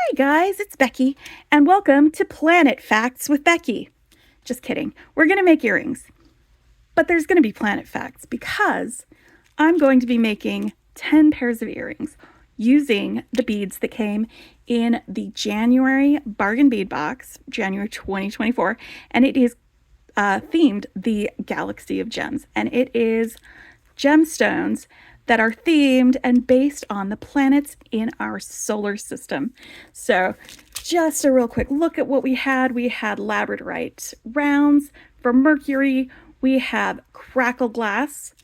Hi guys, it's Becky, and welcome to Planet Facts with Becky. Just kidding, we're going to make earrings, but there's going to be planet facts because I'm going to be making 10 pairs of earrings using the beads that came in the January Bargain Bead Box, January 2024, and it is themed the Galaxy of Gems, and it is gemstones that are themed and based on the planets in our solar system. So just a real quick look at what we had. We had labradorite rounds for Mercury. We have crackle glass,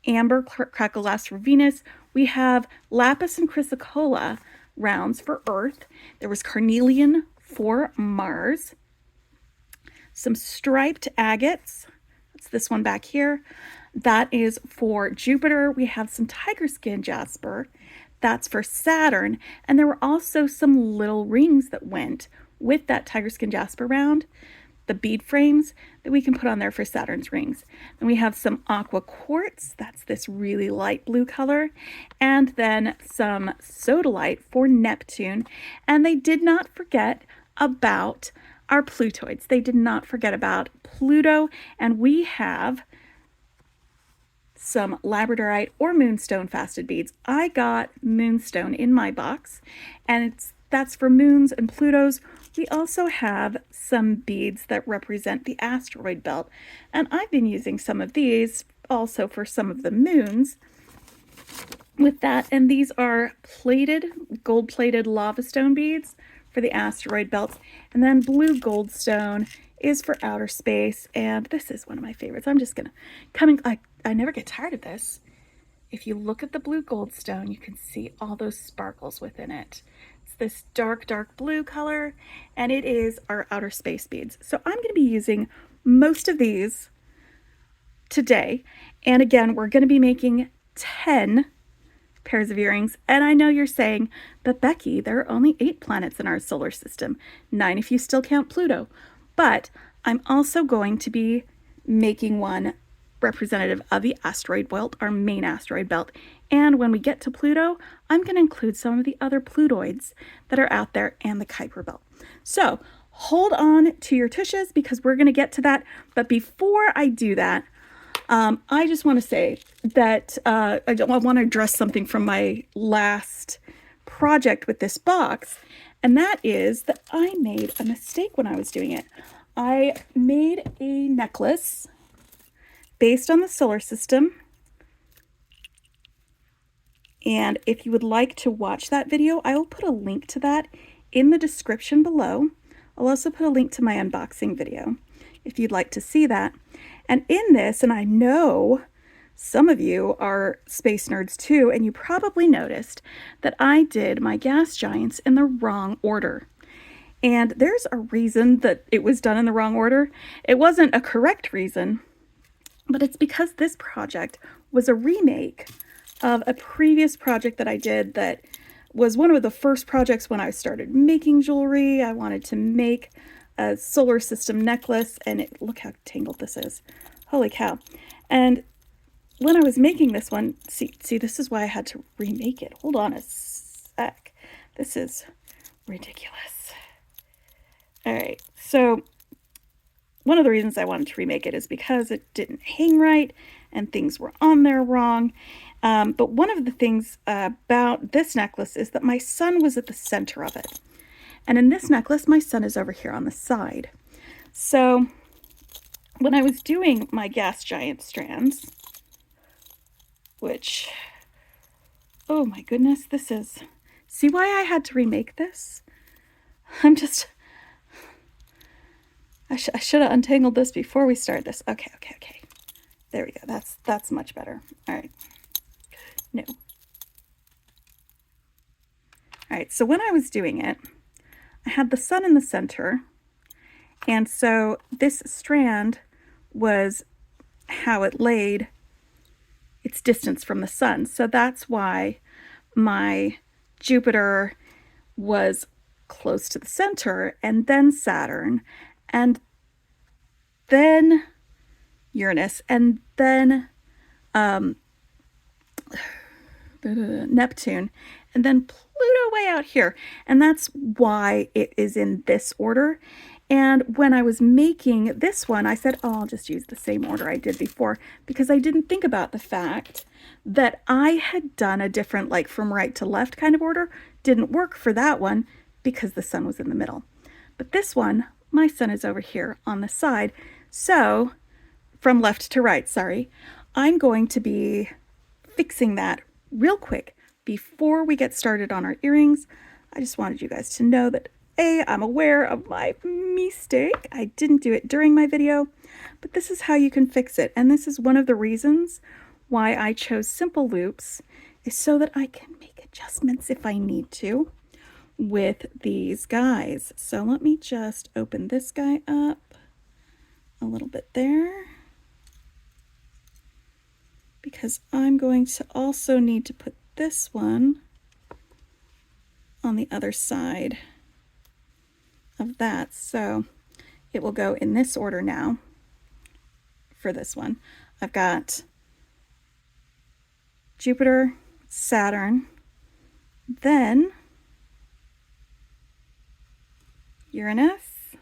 amber crackle glass for Venus. We have lapis and chrysocolla rounds for Earth. There was carnelian for Mars. Some striped agates. That's this one back here. That is for Jupiter. We have some tiger skin jasper. That's for Saturn. And there were also some little rings that went with that tiger skin jasper round, the bead frames that we can put on there for Saturn's rings. And we have some aqua quartz. That's this really light blue color. And then some sodalite for Neptune. And they did not forget about our Plutoids. They did not forget about Pluto. And we have some labradorite or moonstone faceted beads. I got moonstone in my box, and that's for moons and Plutos. We also have some beads that represent the asteroid belt, and I've been using some of these also for some of the moons with that. And these are gold-plated lava stone beads for the asteroid belts, and then blue goldstone is for outer space. And this is one of my favorites. I'm just gonna I never get tired of this. If you look at the blue goldstone, you can see all those sparkles within it. It's this dark blue color, and it is our outer space beads. So I'm going to be using most of these today. And again, we're going to be making 10 pairs of earrings. And I know you're saying, but Becky, there are only 8 planets in our solar system, 9 if you still count Pluto. But I'm also going to be making one representative of the asteroid belt, our main asteroid belt. And when we get to Pluto, I'm going to include some of the other Plutoids that are out there and the Kuiper belt. So hold on to your tushes because we're going to get to that. But before I do that, I just want to say that I want to address something from my last project with this box. And that is that I made a mistake when I was doing it. I made a necklace based on the solar system. And if you would like to watch that video, I will put a link to that in the description below. I'll also put a link to my unboxing video if you'd like to see that. And in this, and I know some of you are space nerds too, and you probably noticed that I did my gas giants in the wrong order. And there's a reason that it was done in the wrong order. It wasn't a correct reason, but it's because this project was a remake of a previous project that I did that was one of the first projects when I started making jewelry. I wanted to make a solar system necklace, and look how tangled this is. Holy cow. And when I was making this one, see, this is why I had to remake it. Hold on a sec. This is ridiculous. All right, so one of the reasons I wanted to remake it is because it didn't hang right and things were on there wrong. But one of the things about this necklace is that my sun was at the center of it. And in this necklace, my sun is over here on the side. So when I was doing my gas giant strands, which, oh my goodness, see why I had to remake this? I should have untangled this before we started this. Okay. There we go. That's much better. All right. No. All right, so when I was doing it, I had the sun in the center, and so this strand was how it laid its distance from the sun. So that's why my Jupiter was close to the center, and then Saturn, and then Uranus, and then Neptune, and then Pluto way out here. And that's why it is in this order. And when I was making this one, I said, oh, I'll just use the same order I did before, because I didn't think about the fact that I had done a different, like from right to left kind of order. Didn't work for that one because the sun was in the middle. But this one, my sun is over here on the side. So from left to right, sorry, I'm going to be fixing that real quick before we get started on our earrings. I just wanted you guys to know that I'm aware of my mistake. I didn't do it during my video, but this is how you can fix it. And this is one of the reasons why I chose simple loops, is so that I can make adjustments if I need to with these guys. So let me just open this guy up a little bit there, because I'm going to also need to put this one on the other side of that. So it will go in this order now for this one. I've got Jupiter, Saturn, then Uranus.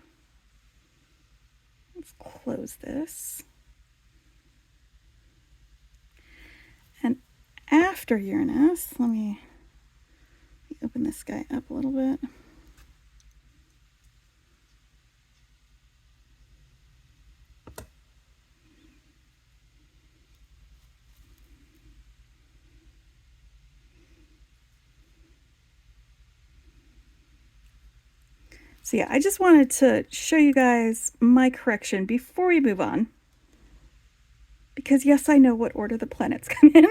Let's close this. And after Uranus, let me open this guy up a little bit. So yeah, I just wanted to show you guys my correction before we move on. Because yes, I know what order the planets come in.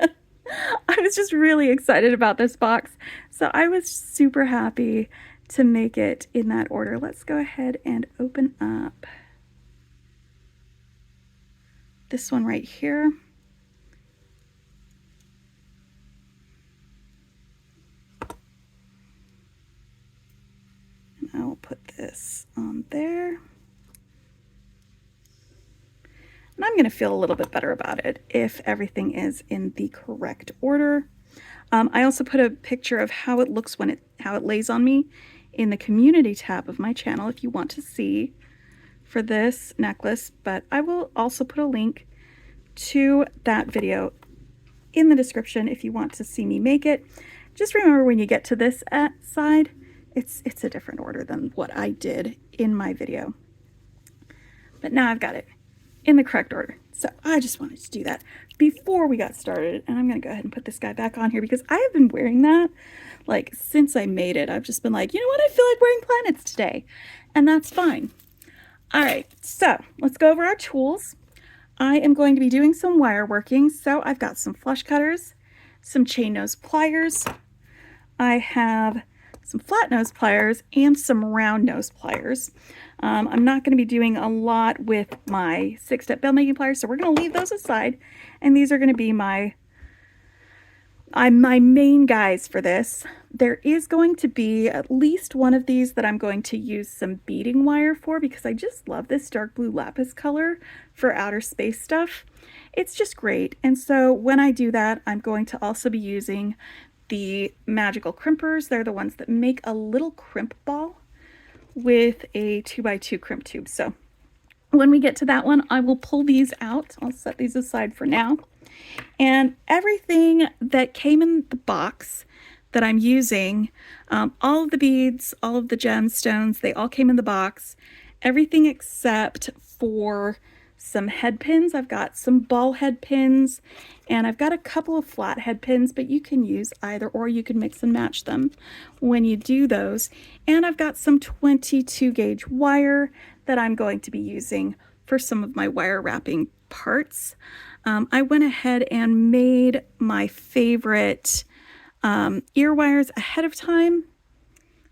I was just really excited about this box. So I was super happy to make it in that order. Let's go ahead and open up this one right here. And I will put this on there. And I'm going to feel a little bit better about it if everything is in the correct order. I also put a picture of how it looks when how it lays on me in the community tab of my channel if you want to see for this necklace, but I will also put a link to that video in the description if you want to see me make it. Just remember, when you get to this side, it's a different order than what I did in my video. But now I've got it in the correct order. So I just wanted to do that before we got started. And I'm going to go ahead and put this guy back on here because I have been wearing that like since I made it. I've just been like, you know what? I feel like wearing planets today. And that's fine. All right. So let's go over our tools. I am going to be doing some wire working. So I've got some flush cutters, some chain nose pliers. I have some flat nose pliers and some round nose pliers. I'm not going to be doing a lot with my 6-step bell making pliers, so we're going to leave those aside. And these are going to be my main guys for this. There is going to be at least one of these that I'm going to use some beading wire for, because I just love this dark blue lapis color for outer space stuff. It's just great. And so when I do that, I'm going to also be using the magical crimpers. They're the ones that make a little crimp ball with a 2x2 crimp tube. So when we get to that one, I will pull these out. I'll set these aside for now. And everything that came in the box that I'm using, all of the beads, all of the gemstones, they all came in the box. Everything except for some head pins. I've got some ball head pins, and I've got a couple of flat head pins, but you can use either, or you can mix and match them when you do those. And I've got some 22 gauge wire that I'm going to be using for some of my wire wrapping parts. I went ahead and made my favorite ear wires ahead of time.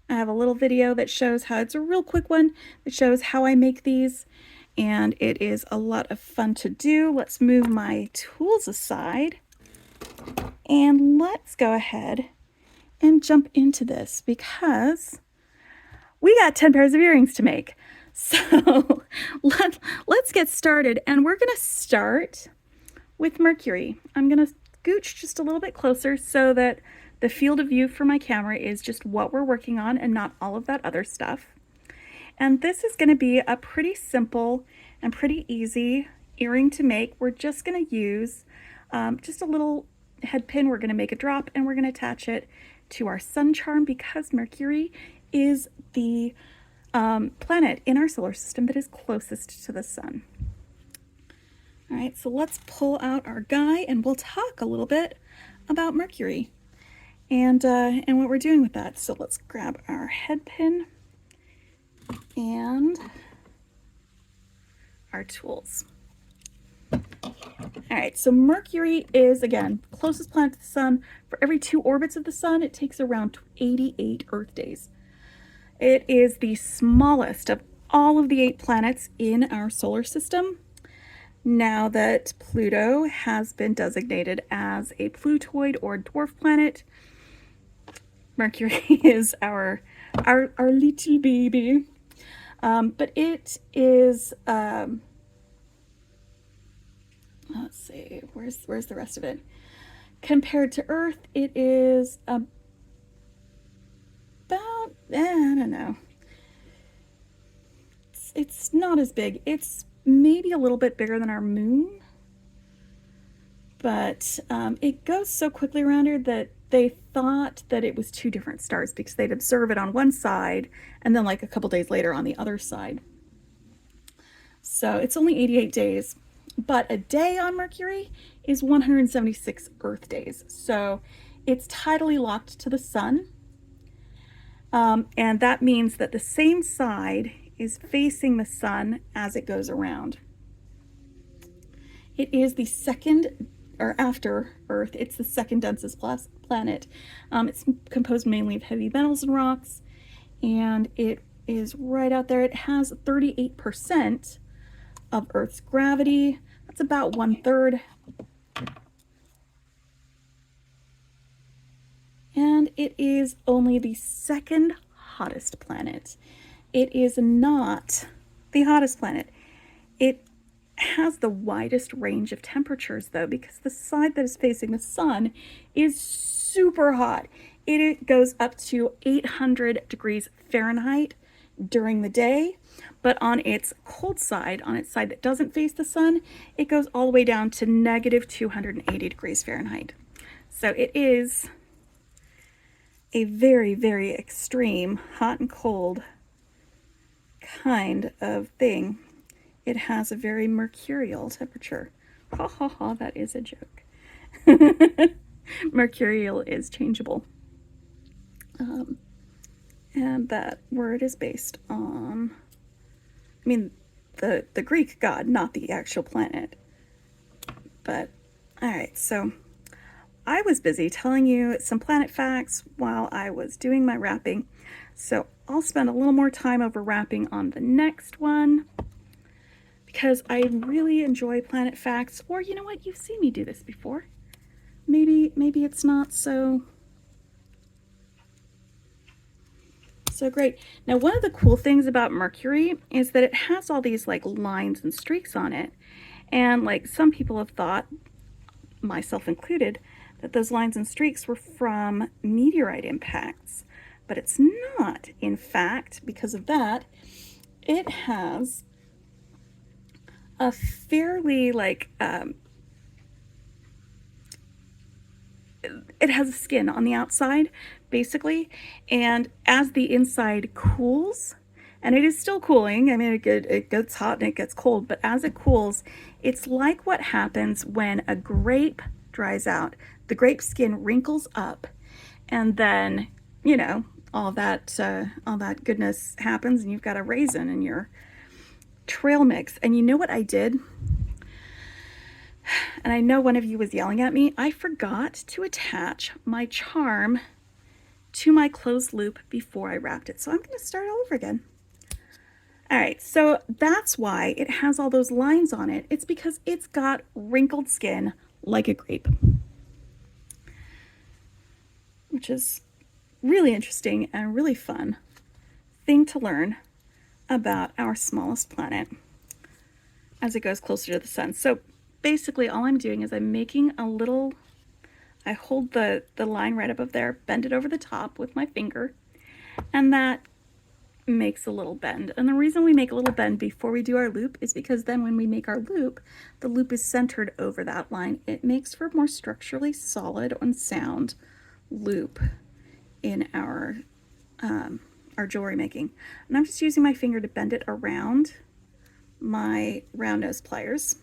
I have a little video that shows how, it's a real quick one that shows how I make these. And it is a lot of fun to do. Let's move my tools aside and let's go ahead and jump into this, because we got 10 pairs of earrings to make. So let's get started, and we're going to start with Mercury. I'm going to scooch just a little bit closer so that The field of view for my camera is just what we're working on and not all of that other stuff. And this is going to be a pretty simple and pretty easy earring to make. We're just going to use just a little head pin. We're going to make a drop and we're going to attach it to our sun charm because Mercury is the planet in our solar system that is closest to the sun. All right, so let's pull out our guy and we'll talk a little bit about Mercury and what we're doing with that. So let's grab our head pin and our tools. All right, so Mercury is, again, closest planet to the sun. For every 2 orbits of the sun, it takes around 88 Earth days. It is the smallest of all of the 8 planets in our solar system. Now that Pluto has been designated as a Plutoid or dwarf planet, Mercury is our little baby. But it is, let's see, where's the rest of it? Compared to Earth, it is about, I don't know. It's not as big. It's maybe a little bit bigger than our moon, but it goes so quickly around here that they thought that it was 2 different stars because they'd observe it on one side and then like a couple days later on the other side. So it's only 88 days, but a day on Mercury is 176 Earth days. So it's tidally locked to the sun. And that means that the same side is facing the sun as it goes around. It is the second, or after Earth, it's the second densest planet. It's composed mainly of heavy metals and rocks, and it is right out there. It has 38% of Earth's gravity. That's about 1/3. And it is only the second hottest planet. It is not the hottest planet. It has the widest range of temperatures though, because the side that is facing the sun is super hot. It goes up to 800 degrees Fahrenheit during the day, but on its cold side, on its side that doesn't face the sun, it goes all the way down to negative 280 degrees Fahrenheit. So it is a very, very extreme hot and cold kind of thing. It has a very mercurial temperature. Ha ha ha, that is a joke. Mercurial is changeable. And that word is based on, I mean, the Greek god, not the actual planet. But, all right, so I was busy telling you some planet facts while I was doing my wrapping. So I'll spend a little more time over wrapping on the next one because I really enjoy planet facts. Or you know what? You've seen me do this before. Maybe it's not so great. Now, one of the cool things about Mercury is that it has all these like lines and streaks on it. And like some people have thought, myself included, that those lines and streaks were from meteorite impacts. But it's not. In fact, because of that, it has a fairly like, it has a skin on the outside, basically, and as the inside cools, and it is still cooling, I mean, it gets hot and it gets cold, but as it cools, it's like what happens when a grape dries out. The grape skin wrinkles up, and then, you know, all that goodness happens, and you've got a raisin in your trail mix. And you know what I did? And I know one of you was yelling at me. I forgot to attach my charm to my closed loop before I wrapped it. So I'm going to start all over again. All right, so that's why it has all those lines on it. It's because it's got wrinkled skin like a grape, which is really interesting and really fun thing to learn about our smallest planet as it goes closer to the sun. So basically all I'm doing is I'm making a little I hold the line right above there, bend it over the top with my finger, and that makes a little bend. And the reason we make a little bend before we do our loop is because then when we make our loop, the loop is centered over that line. It makes for a more structurally solid and sound loop in our jewelry making. And I'm just using my finger to bend it around my round nose pliers.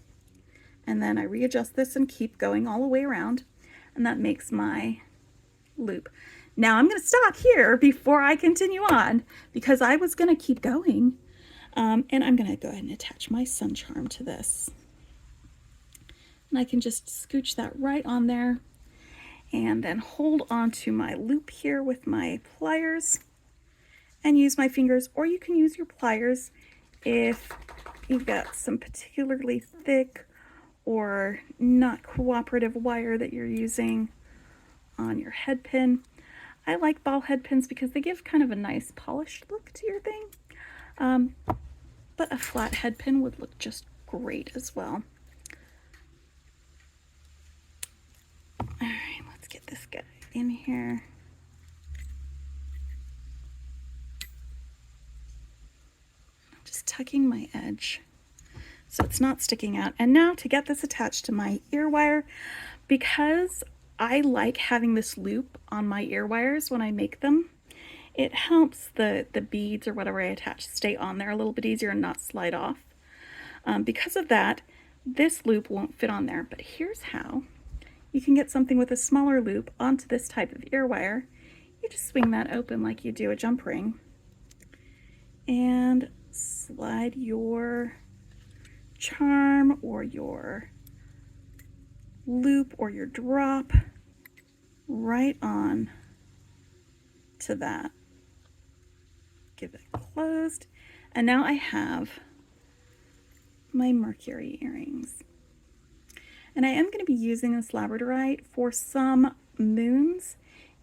And then I readjust this and keep going all the way around. And that makes my loop. Now I'm going to stop here before I continue on because I was going to keep going. And I'm going to go ahead and attach my sun charm to this. And I can just scooch that right on there and then hold onto my loop here with my pliers and use my fingers, or you can use your pliers if you've got some particularly thick or not cooperative wire that you're using on your head pin. I like ball head pins because they give kind of a nice polished look to your thing. But a flat head pin would look just great as well. All right, let's get this guy in here. I'm just tucking my edge so it's not sticking out. And now to get this attached to my ear wire, because I like having this loop on my ear wires when I make them, it helps the beads or whatever I attach stay on there a little bit easier and not slide off. Because of that, this loop won't fit on there. But here's how you can get something with a smaller loop onto this type of ear wire. You just swing that open like you do a jump ring and slide your charm or your loop or your drop right on to that. Give it closed. And now I have my Mercury earrings. And I am going to be using this labradorite for some moons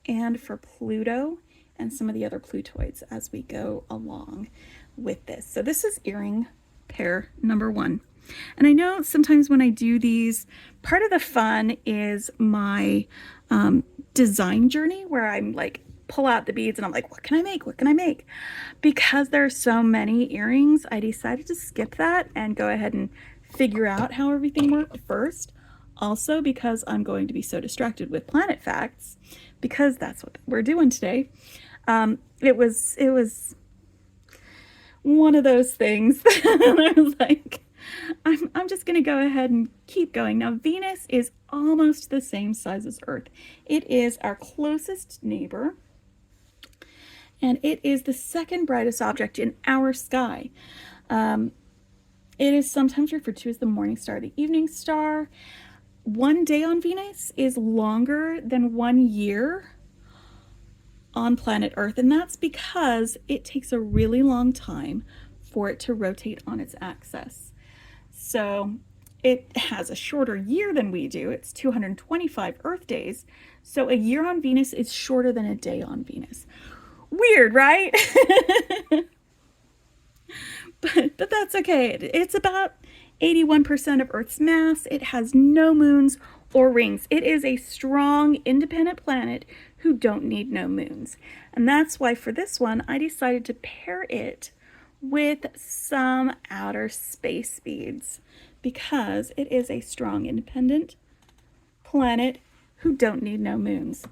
and for Pluto and some of the other Plutoids as we go along with this. So this is earring pair number 1. And I know sometimes when I do these, part of the fun is my design journey where I'm like, pull out the beads and I'm like, what can I make? What can I make? Because there are so many earrings, I decided to skip that and go ahead and figure out how everything worked first. Also because I'm going to be so distracted with planet facts, because that's what we're doing today. It was one of those things that I was like, I'm just going to go ahead and keep going. Now, Venus is almost the same size as Earth. It is our closest neighbor, and it is the second brightest object in our sky. It is sometimes referred to as the morning star, the evening star. One day on Venus is longer than 1 year on planet Earth, and that's because it takes a really long time for it to rotate on its axis. So it has a shorter year than we do. It's 225 Earth days. So a year on Venus is shorter than a day on Venus. Weird, right? but that's okay. It's about 81% of Earth's mass. It has no moons or rings. It is a strong, independent planet who don't need no moons. And that's why for this one, I decided to pair it with some outer space beads, because it is a strong, independent planet who don't need no moons.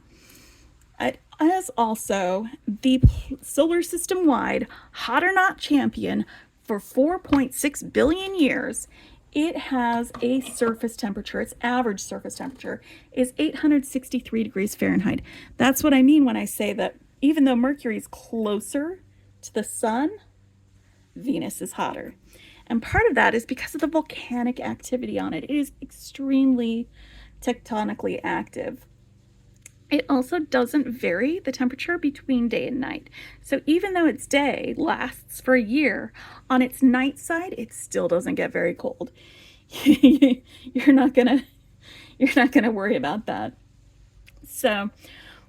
It is also the solar system-wide hot or not champion for 4.6 billion years. It has a surface temperature, its average surface temperature is 863 degrees Fahrenheit. That's what I mean when I say that even though Mercury is closer to the sun, Venus is hotter. And part of that is because of the volcanic activity on it. It is extremely tectonically active. It also doesn't vary the temperature between day and night. So even though its day lasts for a year, on its night side, it still doesn't get very cold. You're not gonna worry about that. So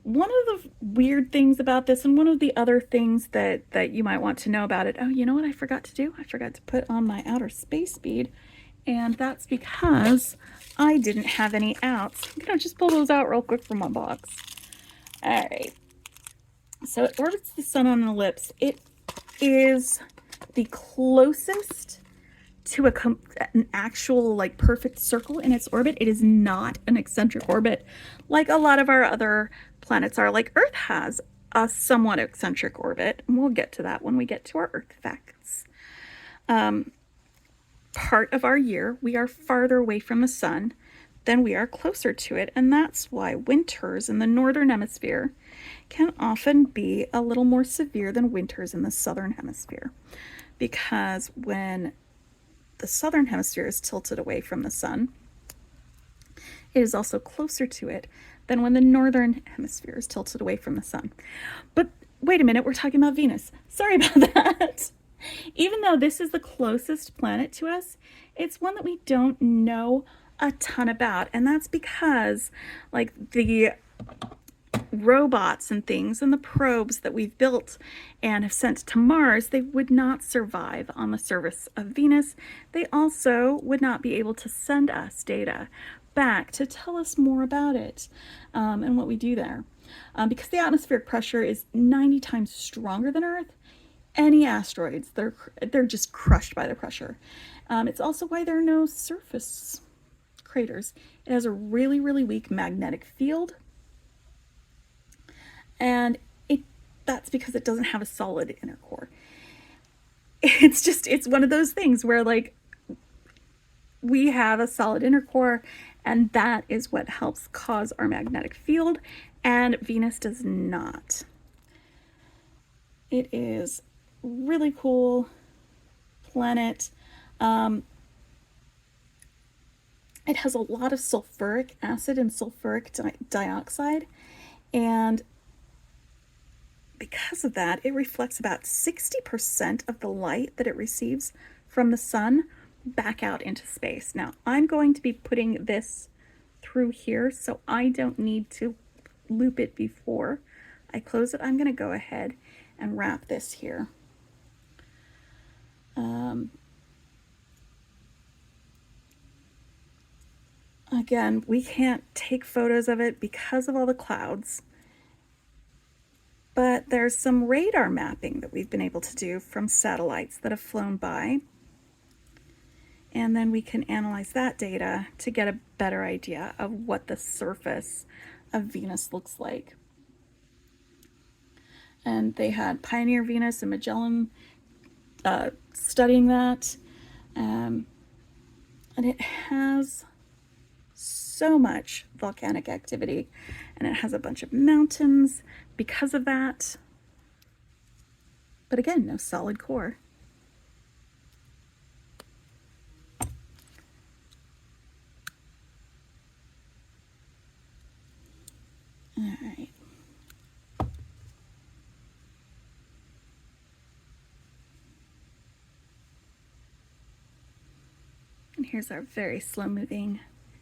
one of the weird things about this, and one of the other things that you might want to know about it, oh, you know what I forgot to do? I forgot to put on my outer space bead, And that's because I didn't have any outs. I'm gonna just pull those out real quick from my box. All right. So it orbits the sun on an ellipse. It is the closest to an actual like perfect circle in its orbit. It is not an eccentric orbit like a lot of our other planets are. Like Earth has a somewhat eccentric orbit, and we'll get to that when we get to our Earth facts. Part of our year, we are farther away from the sun than we are closer to it, and that's why winters in the northern hemisphere can often be a little more severe than winters in the southern hemisphere, because when the southern hemisphere is tilted away from the sun, it is also closer to it than when the northern hemisphere is tilted away from the sun. But wait a minute, we're talking about Venus. Sorry about that. Even though this is the closest planet to us, it's one that we don't know a ton about. And that's because, like, the robots and things and the probes that we've built and have sent to Mars, they would not survive on the surface of Venus. They also would not be able to send us data back to tell us more about it and what we do there. Because the atmospheric pressure is 90 times stronger than Earth, any asteroids, they're just crushed by the pressure. It's also why there are no surface craters. It has a really, really weak magnetic field, and that's because it doesn't have a solid inner core. It's one of those things where, like, we have a solid inner core, and that is what helps cause our magnetic field, and Venus does not. It is really cool planet. It has a lot of sulfuric acid and sulfuric dioxide, and because of that, it reflects about 60% of the light that it receives from the sun back out into space. Now, I'm going to be putting this through here, so I don't need to loop it before I close it. I'm going to go ahead and wrap this here. Again, we can't take photos of it because of all the clouds, but there's some radar mapping that we've been able to do from satellites that have flown by, and then we can analyze that data to get a better idea of what the surface of Venus looks like. And they had Pioneer Venus and Magellan studying that, and it has so much volcanic activity, and it has a bunch of mountains because of that, but again, no solid core. All right. And here's our very slow moving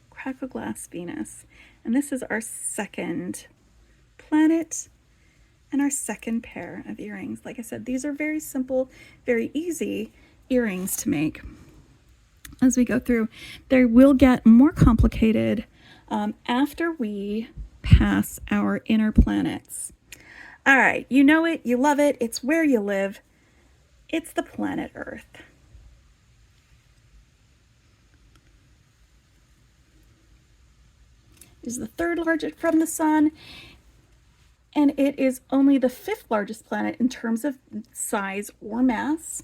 crackle glass Venus. And this is our second planet and our second pair of earrings. Like I said, these are very simple, very easy earrings to make. As we go through, they will get more complicated after we pass our inner planets. All right, you know it, you love it, it's where you live. It's the planet Earth. It is the third largest from the sun, and it is only the fifth largest planet in terms of size or mass.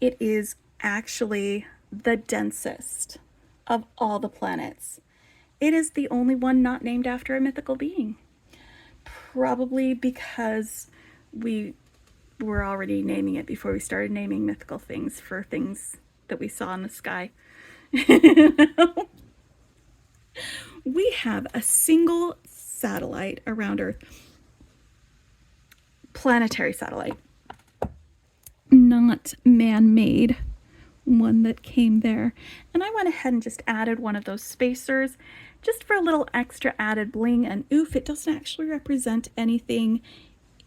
It is actually the densest of all the planets. It is the only one not named after a mythical being. Probably because we were already naming it before we started naming mythical things for things that we saw in the sky. We have a single satellite around Earth, planetary satellite, not man-made, one that came there. And I went ahead and just added one of those spacers just for a little extra added bling, and oof, it doesn't actually represent anything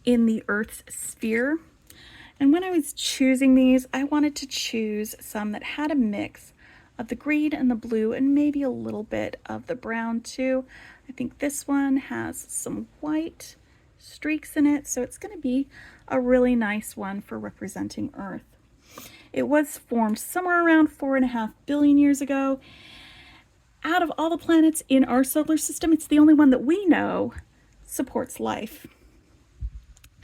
in the Earth's sphere. And when I was choosing these, I wanted to choose some that had a mix of the green and the blue, and maybe a little bit of the brown too. I think this one has some white streaks in it, so it's going to be a really nice one for representing Earth. It was formed somewhere around 4.5 billion years ago. Out of all the planets in our solar system, it's the only one that we know supports life.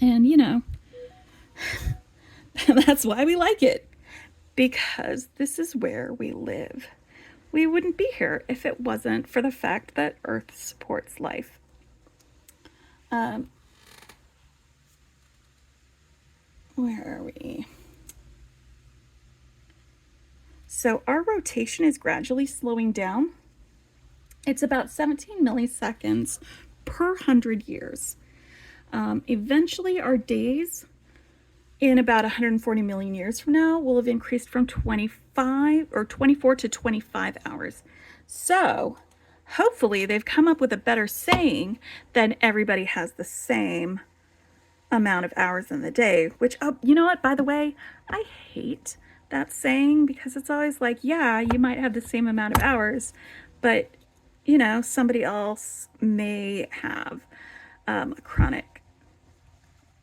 And you know, that's why we like it, because this is where we live. We wouldn't be here if it wasn't for the fact that Earth supports life. Where are we? So our rotation is gradually slowing down. It's about 17 milliseconds per 100 years. Eventually, our days in about 140 million years from now will have increased from 24 to 25 hours. So hopefully they've come up with a better saying than everybody has the same amount of hours in the day, which, oh, you know what, by the way, I hate that saying, because it's always like, yeah, you might have the same amount of hours, but you know, somebody else may have a chronic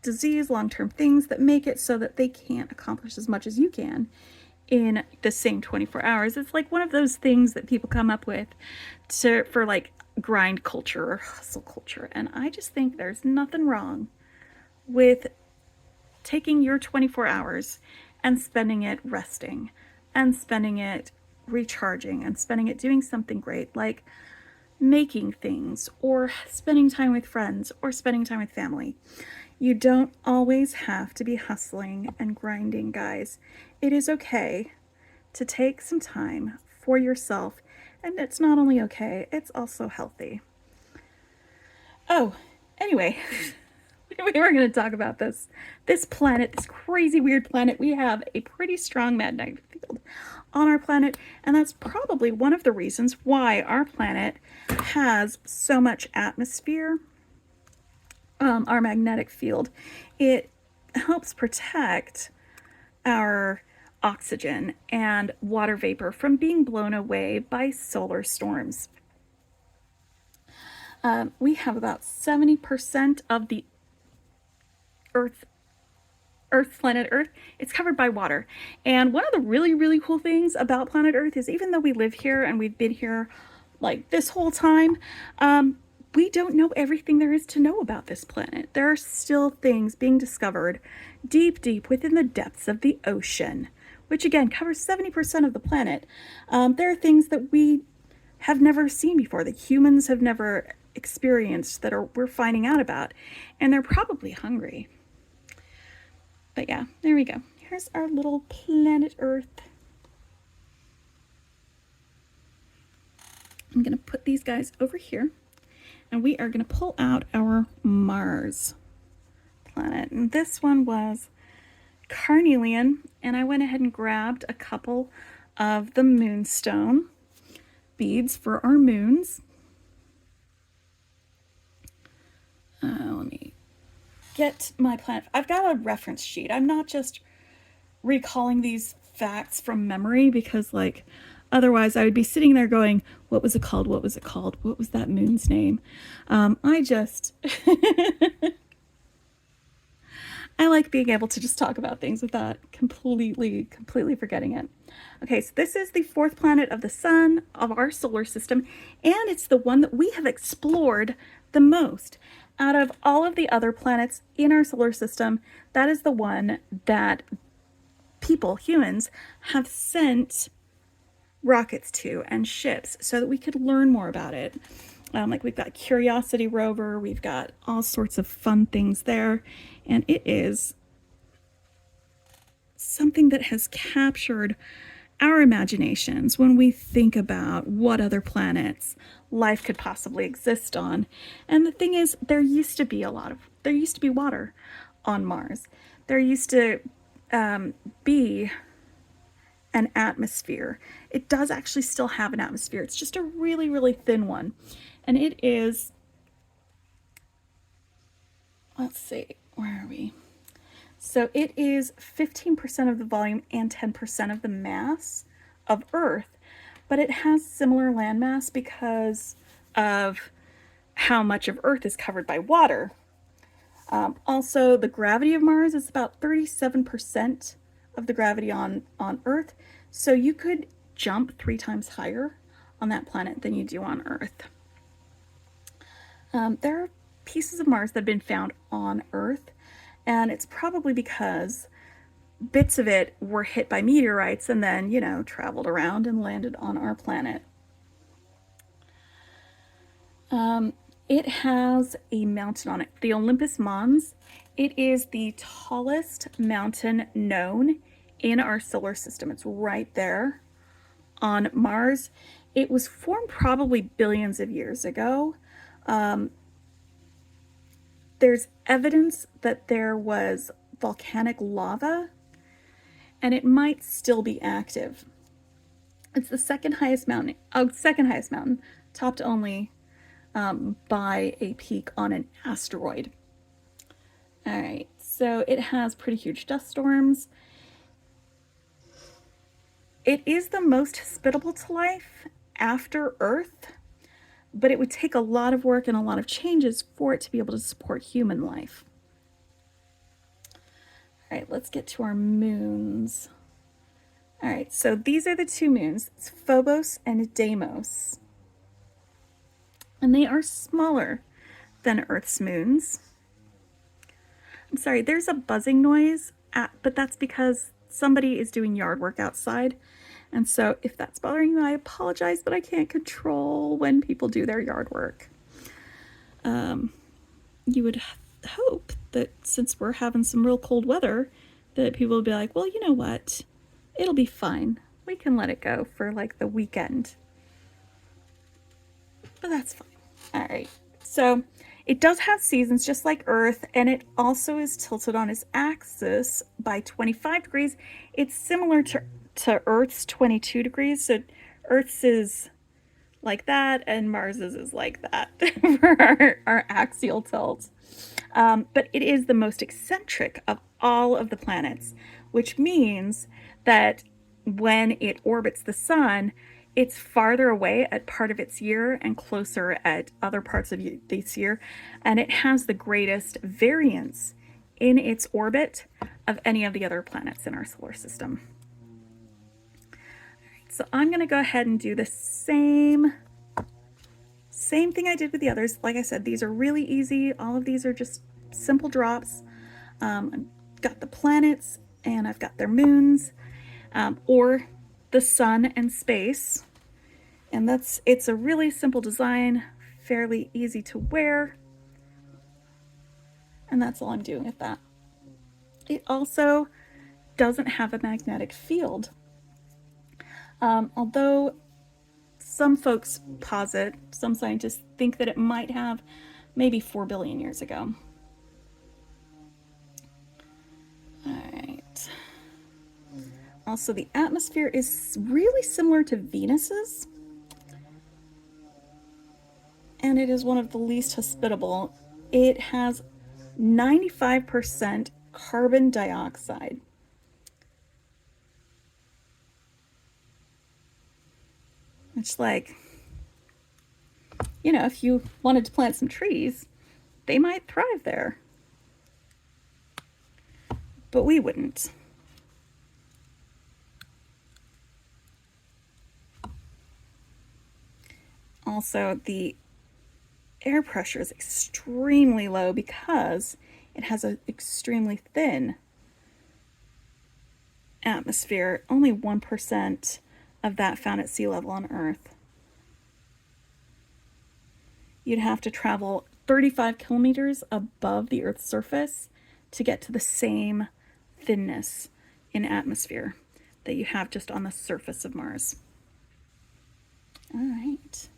disease, long-term things that make it so that they can't accomplish as much as you can in the same 24 hours. It's like one of those things that people come up with for like grind culture or hustle culture. And I just think there's nothing wrong with taking your 24 hours and spending it resting and spending it recharging and spending it doing something great, like making things or spending time with friends or spending time with family. You don't always have to be hustling and grinding, guys. It is okay to take some time for yourself, and it's not only okay, it's also healthy. Oh, anyway, we were going to talk about this planet, this crazy weird planet. We have a pretty strong magnetic field on our planet, and that's probably one of the reasons why our planet has so much atmosphere. Our magnetic field, it helps protect our oxygen and water vapor from being blown away by solar storms. We have about 70% of the planet Earth, it's covered by water. And one of the really, really cool things about planet Earth is, even though we live here and we've been here like this whole time, we don't know everything there is to know about this planet. There are still things being discovered deep, deep within the depths of the ocean, which again covers 70% of the planet. There are things that we have never seen before, that humans have never experienced, that we're finding out about, and they're probably hungry. But yeah, there we go. Here's our little planet Earth. I'm going to put these guys over here, and we are going to pull out our Mars planet. And this one was carnelian, and I went ahead and grabbed a couple of the moonstone beads for our moons. Let me get my planet. I've got a reference sheet. I'm not just recalling these facts from memory, because like otherwise I would be sitting there going, what was it called? What was it called? What was that moon's name? I just I like being able to just talk about things without completely forgetting it. Okay, so this is the fourth planet of the sun of our solar system, and it's the one that we have explored the most. Out of all of the other planets in our solar system, that is the one that people, humans, have sent rockets to and ships so that we could learn more about it. Like we've got Curiosity rover, we've got all sorts of fun things there, and it is something that has captured our imaginations when we think about what other planets life could possibly exist on. And the thing is, there used to be water on Mars. There used to be an atmosphere. It does actually still have an atmosphere. It's just a really, really thin one. And it is, let's see, where are we? So it is 15% of the volume and 10% of the mass of Earth. but it has similar landmass because of how much of Earth is covered by water. Also, the gravity of Mars is about 37% of the gravity on Earth, so you could jump 3 times higher on that planet than you do on Earth. There are pieces of Mars that have been found on Earth, and it's probably because bits of it were hit by meteorites and then, traveled around and landed on our planet. It has a mountain on it, the Olympus Mons. It is the tallest mountain known in our solar system. It's right there on Mars. It was formed probably billions of years ago. There's evidence that there was volcanic lava, and it might still be active. It's the second highest mountain, topped only by a peak on an asteroid. All right, so it has pretty huge dust storms. It is the most hospitable to life after Earth, but it would take a lot of work and a lot of changes for it to be able to support human life. All right, let's get to our moons. All right, so these are the 2 moons. It's Phobos and Deimos. And they are smaller than Earth's moons. I'm sorry, there's a buzzing noise, but that's because somebody is doing yard work outside. And so if that's bothering you, I apologize, but I can't control when people do their yard work. You would hope that since we're having some real cold weather, that people would be like, well, you know what? It'll be fine. We can let it go for like the weekend. But that's fine. All right. So it does have seasons just like Earth, and it also is tilted on its axis by 25 degrees. It's similar to Earth's 22 degrees. So Earth's is like that, and Mars's is like that for our axial tilt. But it is the most eccentric of all of the planets, which means that when it orbits the sun, it's farther away at part of its year and closer at other parts of this year, and it has the greatest variance in its orbit of any of the other planets in our solar system. All right, so I'm going to go ahead and do the same thing I did with the others. Like I said, these are really easy. All of these are just simple drops. I've got the planets and I've got their moons, or the sun and space. And it's a really simple design, fairly easy to wear. And that's all I'm doing with that. It also doesn't have a magnetic field. Although some folks posit, some scientists think that it might have maybe 4 billion years ago. All right. Also, the atmosphere is really similar to Venus's, and it is one of the least hospitable. It has 95% carbon dioxide. It's like, if you wanted to plant some trees, they might thrive there. But we wouldn't. Also, the air pressure is extremely low because it has an extremely thin atmosphere, only 1% of that found at sea level on Earth. You'd have to travel 35 kilometers above the Earth's surface to get to the same thinness in atmosphere that you have just on the surface of Mars. All right.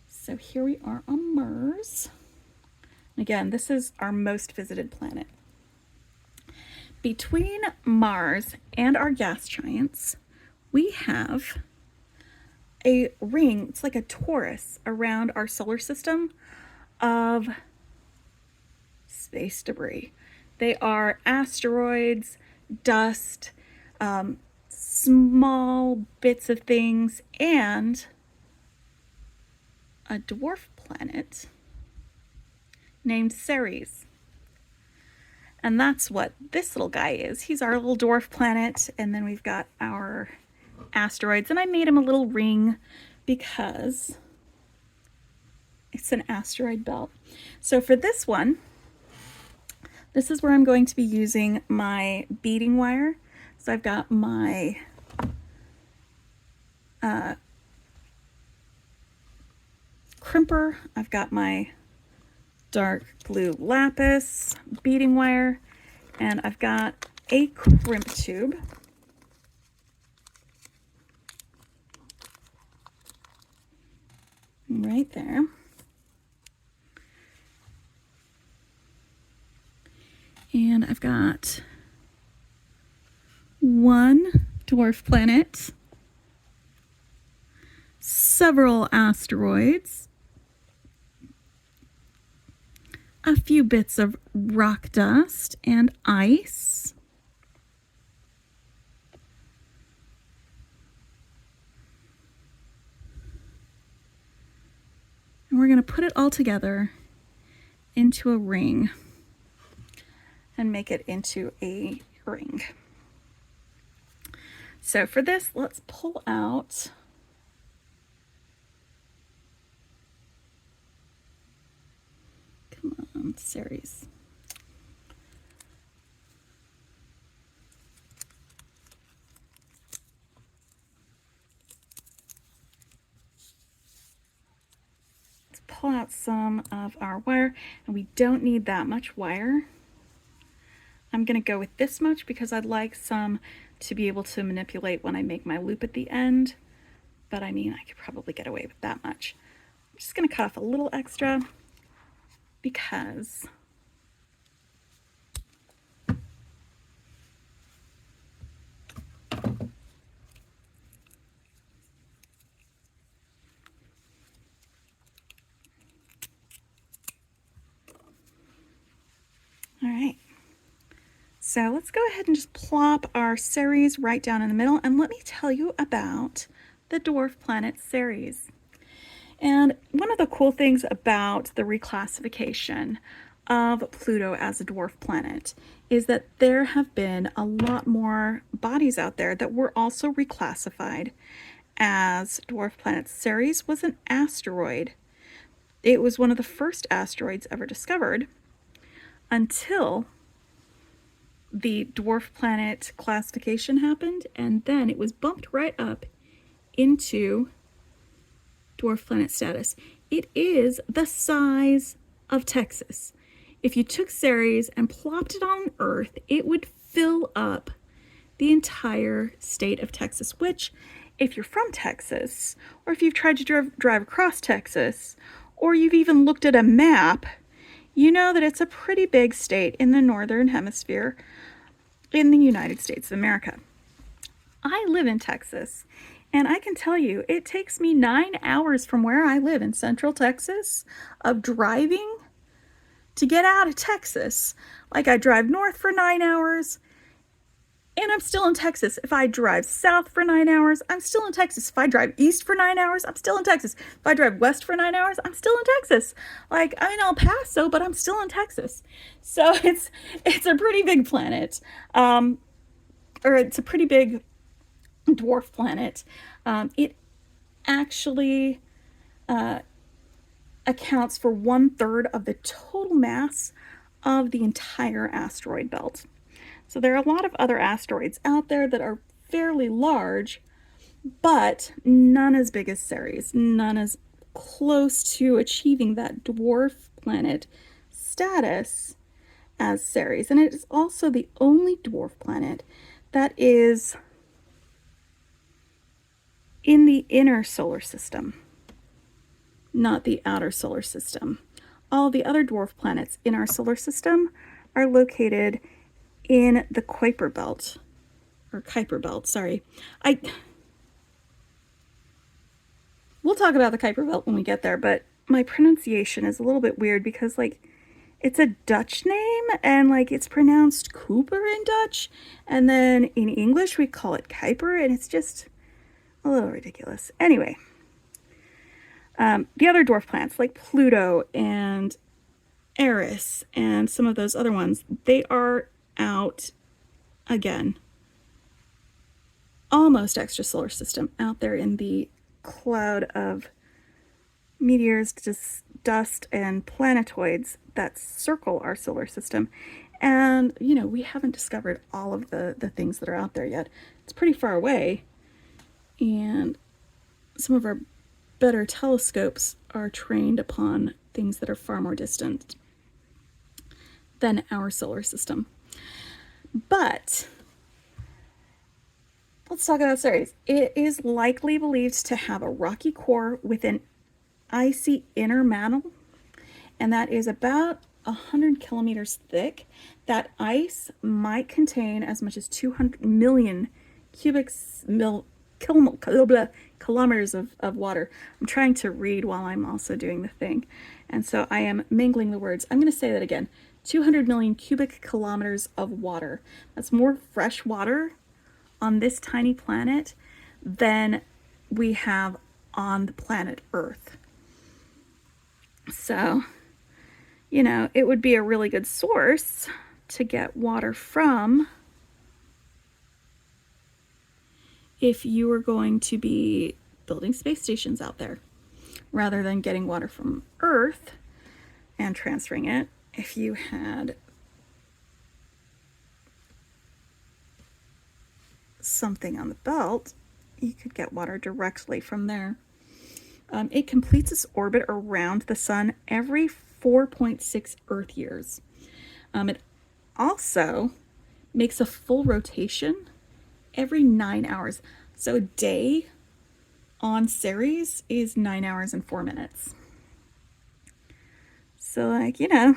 So here we are on Mars. Again, this is our most visited planet. Between Mars and our gas giants, we have a ring, it's like a torus around our solar system of space debris. They are asteroids, dust, small bits of things, and a dwarf planet named Ceres. And that's what this little guy is. He's our little dwarf planet, and then we've got our asteroids, and I made him a little ring because it's an asteroid belt. So for this one, this is where I'm going to be using my beading wire. So I've got my crimper, I've got my dark blue lapis beading wire, and I've got a crimp tube. Right there. And I've got one dwarf planet, several asteroids, a few bits of rock dust and ice, and we're going to put it all together into a ring and make it into a ring. So for this, let's pull out Ceres. Let's pull out some of our wire, and we don't need that much wire. I'm going to go with this much because I'd like some to be able to manipulate when I make my loop at the end, but I mean, I could probably get away with that much. I'm just going to cut off a little extra because all right. So let's go ahead and just plop our Ceres right down in the middle, and let me tell you about the dwarf planet Ceres. And one of the cool things about the reclassification of Pluto as a dwarf planet is that there have been a lot more bodies out there that were also reclassified as dwarf planets. Ceres was an asteroid. It was one of the first asteroids ever discovered until the dwarf planet classification happened, and then it was bumped right up into dwarf planet status. It is the size of Texas. If you took Ceres and plopped it on Earth, it would fill up the entire state of Texas, which, if you're from Texas, or if you've tried to drive across Texas, or you've even looked at a map, you know that it's a pretty big state in the northern hemisphere in the United States of America. I live in Texas, and I can tell you it takes me 9 hours from where I live in Central Texas of driving to get out of Texas. Like, I drive north for 9 hours and I'm still in Texas. If I drive south for 9 hours, I'm still in Texas. If I drive east for 9 hours, I'm still in Texas. If I drive west for 9 hours, I'm still in Texas. Like, I'm in El Paso, but I'm still in Texas. So it's a pretty big planet, or it's a pretty big dwarf planet. It actually accounts for 1/3 of the total mass of the entire asteroid belt. So there are a lot of other asteroids out there that are fairly large, but none as big as Ceres, none as close to achieving that dwarf planet status as Ceres. And it is also the only dwarf planet that is in the inner solar system, not the outer solar system. All the other dwarf planets in our solar system are located in the Kuiper belt, or Kuiper belt, sorry. We'll talk about the Kuiper belt when we get there, but my pronunciation is a little bit weird because, like, it's a Dutch name, and like it's pronounced Cooper in Dutch, and then in English we call it Kuiper, and it's just a little ridiculous. Anyway, the other dwarf plants like Pluto and Eris and some of those other ones, they are out again, almost extrasolar system, out there in the cloud of meteors, dust, and planetoids that circle our solar system. And, you know, we haven't discovered all of the things that are out there yet. It's pretty far away, and some of our better telescopes are trained upon things that are far more distant than our solar system. But let's talk about Ceres. It is likely believed to have a rocky core with an icy inner mantle, and that is about 100 kilometers thick. That ice might contain as much as 200 million kilometers of water. I'm trying to read while I'm also doing the thing, and so I am mingling the words. I'm going to say that again. 200 million cubic kilometers of water. That's more fresh water on this tiny planet than we have on the planet Earth. So, you know, it would be a really good source to get water from if you were going to be building space stations out there, rather than getting water from Earth and transferring it. If you had something on the belt, you could get water directly from there. It completes its orbit around the sun every 4.6 Earth years. It also makes a full rotation every 9 hours. So a day on Ceres is 9 hours and 4 minutes. So, like, you know,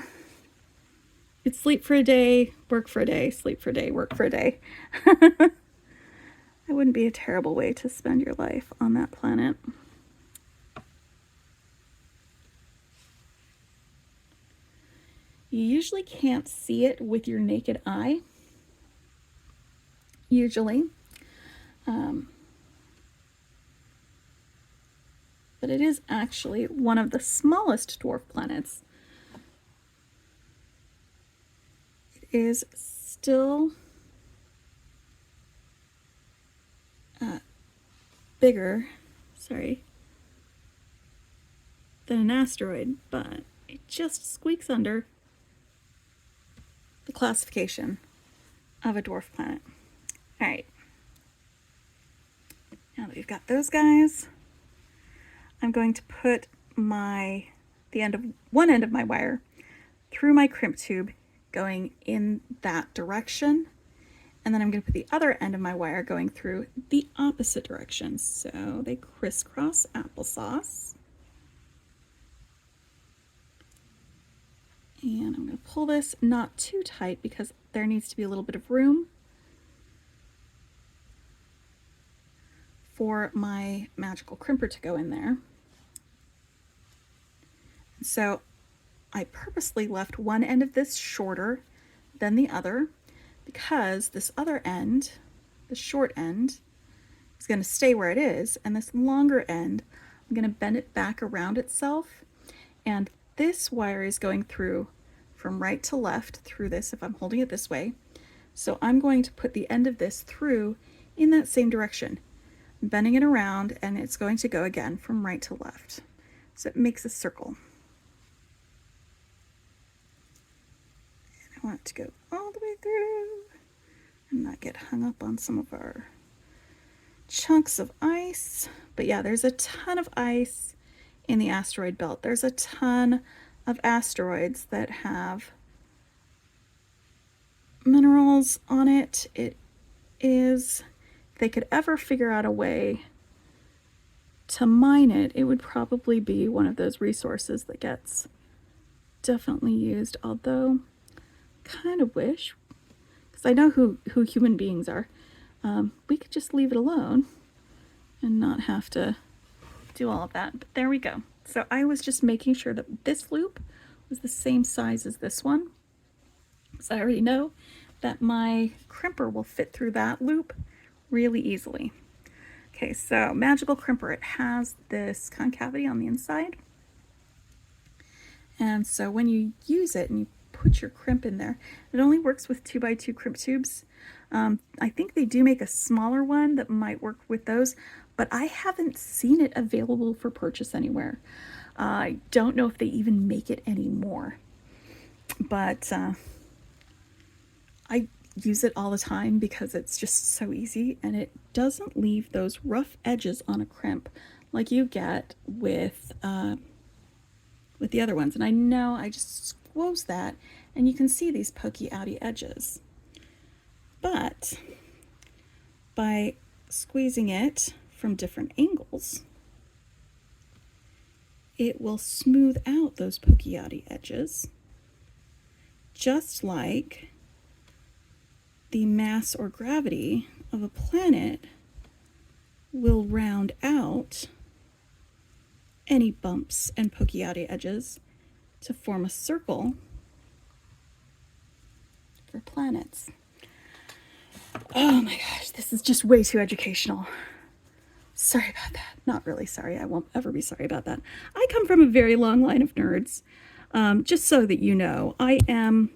it's sleep for a day, work for a day, sleep for a day, work for a day. It wouldn't be a terrible way to spend your life on that planet. You usually can't see it with your naked eye. Usually. But it is actually one of the smallest dwarf planets. It is still bigger, than an asteroid, but it just squeaks under the classification of a dwarf planet. All right. Now that we've got those guys, I'm going to put one end of my wire through my crimp tube going in that direction, and then I'm going to put the other end of my wire going through the opposite direction, so they crisscross applesauce. And I'm going to pull this not too tight because there needs to be a little bit of room for my magical crimper to go in there. So I purposely left one end of this shorter than the other because this other end, the short end, is going to stay where it is, and this longer end, I'm going to bend it back around itself, and this wire is going through from right to left through this if I'm holding it this way. So I'm going to put the end of this through in that same direction. I'm bending it around, and it's going to go again from right to left. So it makes a circle. I want it to go all the way through and not get hung up on some of our chunks of ice. But yeah, there's a ton of ice in the asteroid belt. There's a ton of asteroids that have minerals on it. It is, if they could ever figure out a way to mine it, it would probably be one of those resources that gets definitely used, although kind of wish, because I know who human beings are, we could just leave it alone and not have to do all of that. But there we go. So I was just making sure that this loop was the same size as this one. So I already know that my crimper will fit through that loop really easily. Okay, so magical crimper, it has this concavity on the inside. And so when you use it and you put your crimp in there, it only works with 2x2 crimp tubes. I think they do make a smaller one that might work with those, but I haven't seen it available for purchase anywhere. I don't know if they even make it anymore, but I use it all the time because it's just so easy and it doesn't leave those rough edges on a crimp like you get with the other ones. And I know I just squoze that and you can see these pokey outy edges. But by squeezing it from different angles, it will smooth out those pokey outy edges, just like the mass or gravity of a planet will round out any bumps and pokey outy edges to form a circle for planets. Oh my gosh, this is just way too educational. Sorry about that. Not really sorry. I won't ever be sorry about that. I come from a very long line of nerds. Just so that you know, I am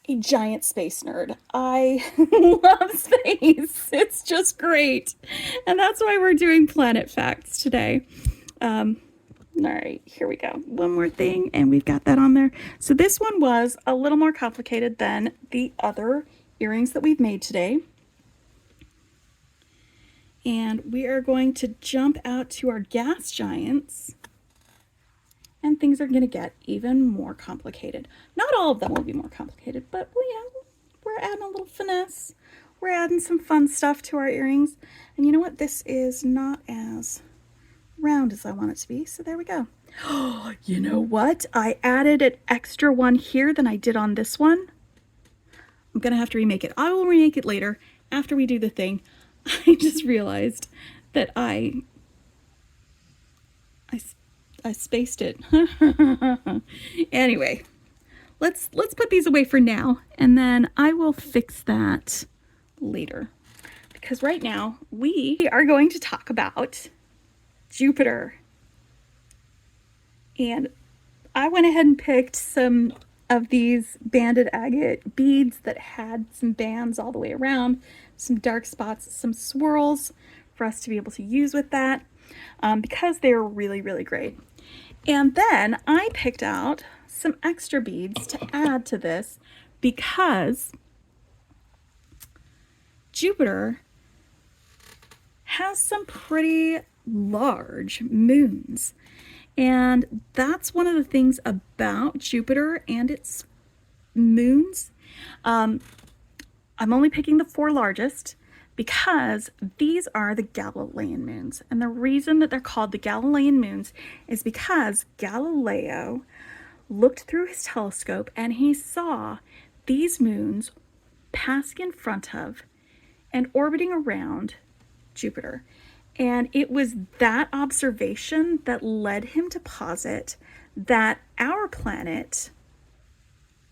a giant space nerd. I love space. It's just great. And that's why we're doing planet facts today. All right, here we go. One more thing, and we've got that on there. So this one was a little more complicated than the other earrings that we've made today. And we are going to jump out to our gas giants, and things are going to get even more complicated. Not all of them will be more complicated, but well, yeah, we're adding a little finesse. We're adding some fun stuff to our earrings. And you know what? This is not as round as I want it to be, so there we go. Oh, you know what? I added an extra one here than I did on this one. I'm gonna have to remake it. I will remake it later after we do the thing. I just realized that I spaced it. Anyway, let's put these away for now, and then I will fix that later. Because right now we are going to talk about Jupiter. And I went ahead and picked some of these banded agate beads that had some bands all the way around, some dark spots, some swirls for us to be able to use with that, because they're really, really great. And then I picked out some extra beads to add to this because Jupiter has some pretty large moons. And that's one of the things about Jupiter and its moons. I'm only picking the 4 largest because these are the Galilean moons. And the reason that they're called the Galilean moons is because Galileo looked through his telescope and he saw these moons passing in front of and orbiting around Jupiter. And it was that observation that led him to posit that our planet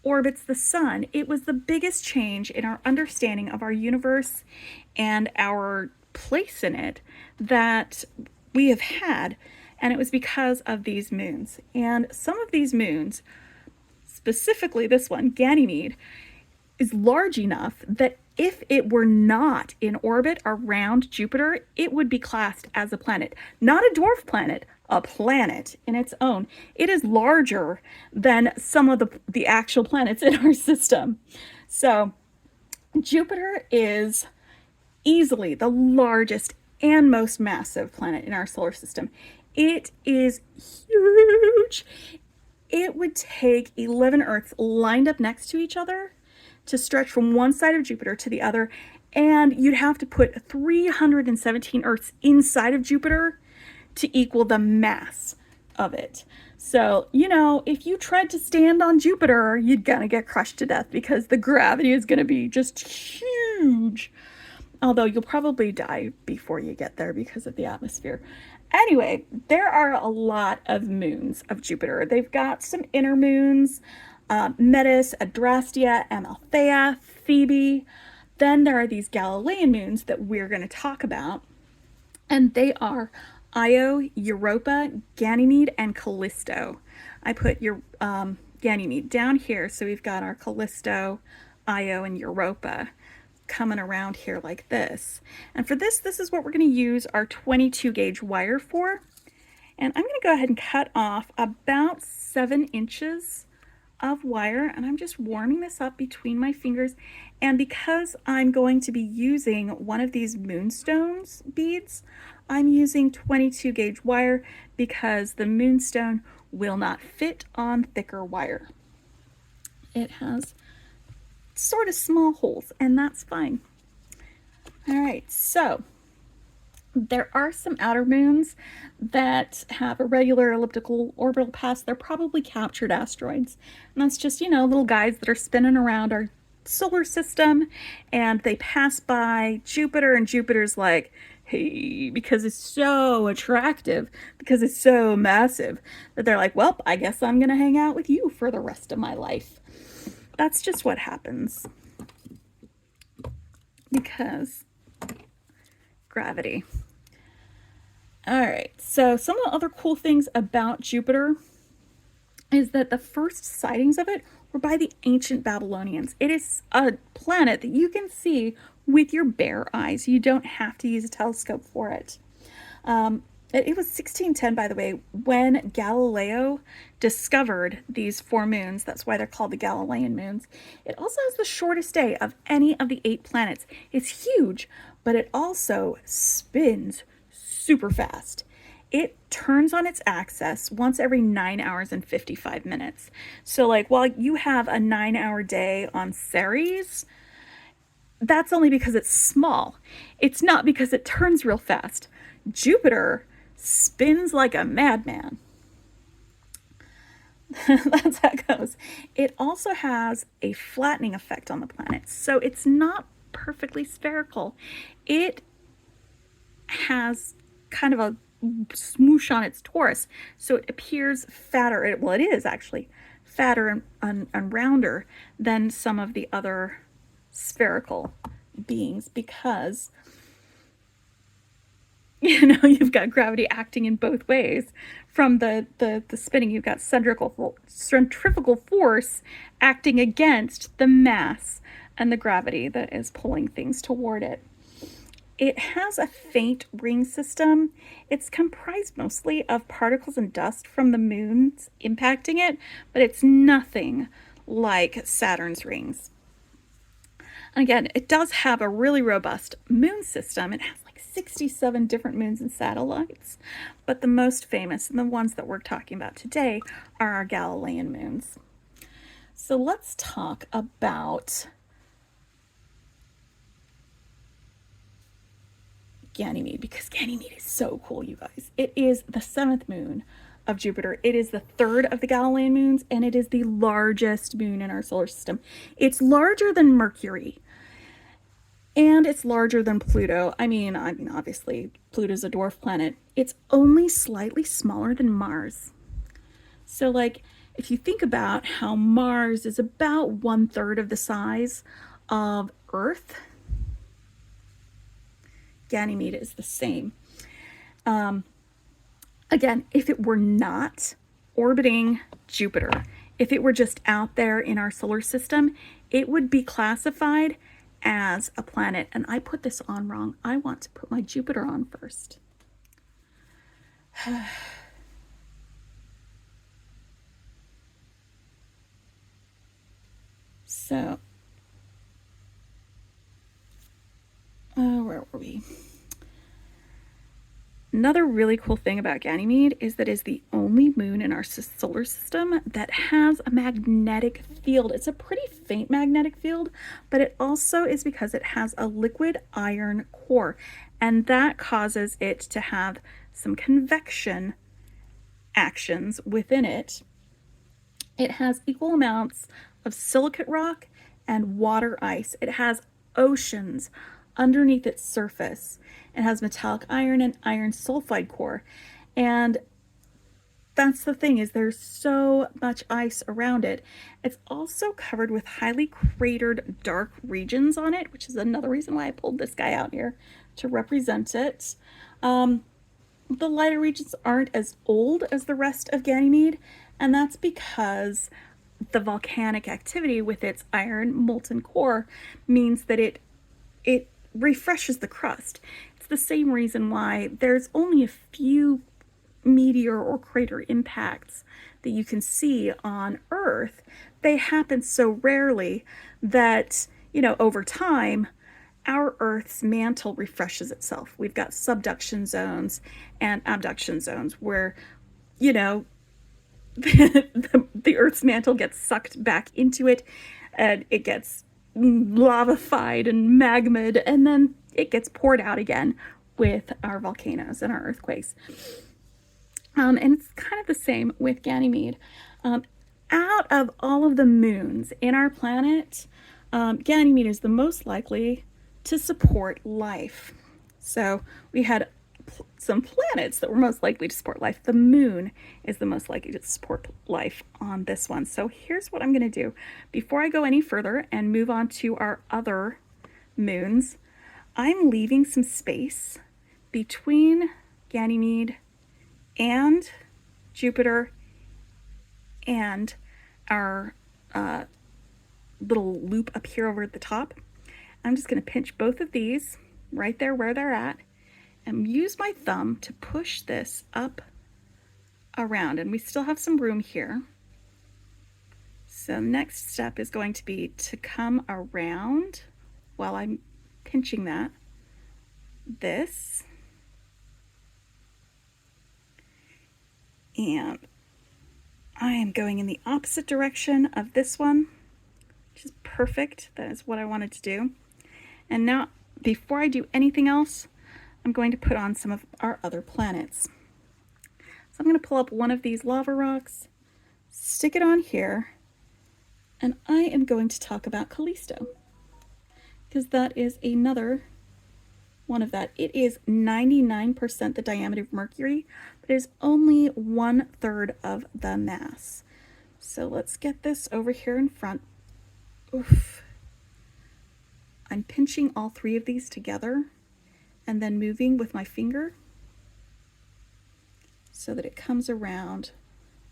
orbits the sun. It was the biggest change in our understanding of our universe and our place in it that we have had. And it was because of these moons. And some of these moons, specifically this one, Ganymede, is large enough that if it were not in orbit around Jupiter, it would be classed as a planet. Not a dwarf planet, a planet in its own. It is larger than some of the actual planets in our system. So Jupiter is easily the largest and most massive planet in our solar system. It is huge. It would take 11 Earths lined up next to each other to stretch from one side of Jupiter to the other, and you'd have to put 317 Earths inside of Jupiter to equal the mass of it. So, you know, if you tried to stand on Jupiter, you're gonna get crushed to death because the gravity is gonna be just huge. Although you'll probably die before you get there because of the atmosphere. Anyway, there are a lot of moons of Jupiter. They've got some inner moons, Metis, Adrastea, Amalthea, Phoebe. Then there are these Galilean moons that we're going to talk about, and they are Io, Europa, Ganymede, and Callisto. I put your Ganymede down here, so we've got our Callisto, Io, and Europa coming around here like this. And for this is what we're going to use our 22 gauge wire for. And I'm going to go ahead and cut off about 7 inches of wire, and I'm just warming this up between my fingers. And because I'm going to be using one of these moonstones beads, I'm using 22 gauge wire because the moonstone will not fit on thicker wire. It has sort of small holes, and that's fine. All right, so there are some outer moons that have a regular elliptical orbital path. They're probably captured asteroids, and that's just, you know, little guys that are spinning around our solar system, and they pass by Jupiter, and Jupiter's like, hey, because it's so attractive, because it's so massive, that they're like, well, I guess I'm gonna hang out with you for the rest of my life. That's just what happens because gravity. All right, so some of the other cool things about Jupiter is that the first sightings of it were by the ancient Babylonians. It is a planet that you can see with your bare eyes. You don't have to use a telescope for it. It was 1610, by the way, when Galileo discovered these 4 moons. That's why they're called the Galilean moons. It also has the shortest day of any of the 8 planets. It's huge, but it also spins super fast. It turns on its axis once every 9 hours and 55 minutes. So like while you have a 9-hour day on Ceres, that's only because it's small. It's not because it turns real fast. Jupiter spins like a madman. That's how it goes. It also has a flattening effect on the planet, so it's not perfectly spherical. It has kind of a smoosh on its torus, so it appears fatter. Well, it is actually fatter and rounder than some of the other spherical beings because, you know, you've got gravity acting in both ways. From the spinning, you've got centrifugal force acting against the mass and the gravity that is pulling things toward it. It has a faint ring system. It's comprised mostly of particles and dust from the moons impacting it, but it's nothing like Saturn's rings. And again, it does have a really robust moon system. It has like 67 different moons and satellites, but the most famous and the ones that we're talking about today are our Galilean moons. So let's talk about Ganymede, because Ganymede is so cool, you guys. It is the 7th moon of Jupiter. It is the 3rd of the Galilean moons, and it is the largest moon in our solar system. It's larger than Mercury, and it's larger than Pluto. I mean, obviously, Pluto's a dwarf planet. It's only slightly smaller than Mars. So, like, if you think about how Mars is about 1/3 of the size of Earth, Ganymede is the same. Again, if it were not orbiting Jupiter, if it were just out there in our solar system, it would be classified as a planet. And I put this on wrong. I want to put my Jupiter on first. So, where were we? Another really cool thing about Ganymede is that it's the only moon in our solar system that has a magnetic field. It's a pretty faint magnetic field, but it also is because it has a liquid iron core, and that causes it to have some convection actions within it. It has equal amounts of silicate rock and water ice. It has oceans underneath its surface. It has metallic iron and iron sulfide core. And that's the thing, is there's so much ice around it. It's also covered with highly cratered dark regions on it, which is another reason why I pulled this guy out here to represent it. The lighter regions aren't as old as the rest of Ganymede, and that's because the volcanic activity with its iron molten core means that it refreshes the crust. It's the same reason why there's only a few meteor or crater impacts that you can see on Earth. They happen so rarely that, you know, over time, our Earth's mantle refreshes itself. We've got subduction zones and abduction zones where, you know, the Earth's mantle gets sucked back into it, and it gets lavified and magmaed, and then it gets poured out again with our volcanoes and our earthquakes. And it's kind of the same with Ganymede. Out of all of the moons in our planet, Ganymede is the most likely to support life. So we had some planets that were most likely to support life. The moon is the most likely to support life on this one. So here's what I'm going to do. Before I go any further and move on to our other moons, I'm leaving some space between Ganymede and Jupiter and our little loop up here over at the top. I'm just going to pinch both of these right there where they're at and use my thumb to push this up around. And we still have some room here. So next step is going to be to come around while I'm pinching that, this, and I am going in the opposite direction of this one, which is perfect. That is what I wanted to do. And now, before I do anything else, I'm going to put on some of our other planets. So I'm going to pull up one of these lava rocks, stick it on here, and I am going to talk about Callisto, because that is another one of that. It is 99% the diameter of Mercury, but it is only 1/3 of the mass. So let's get this over here in front. Oof. I'm pinching all three of these together and then moving with my finger so that it comes around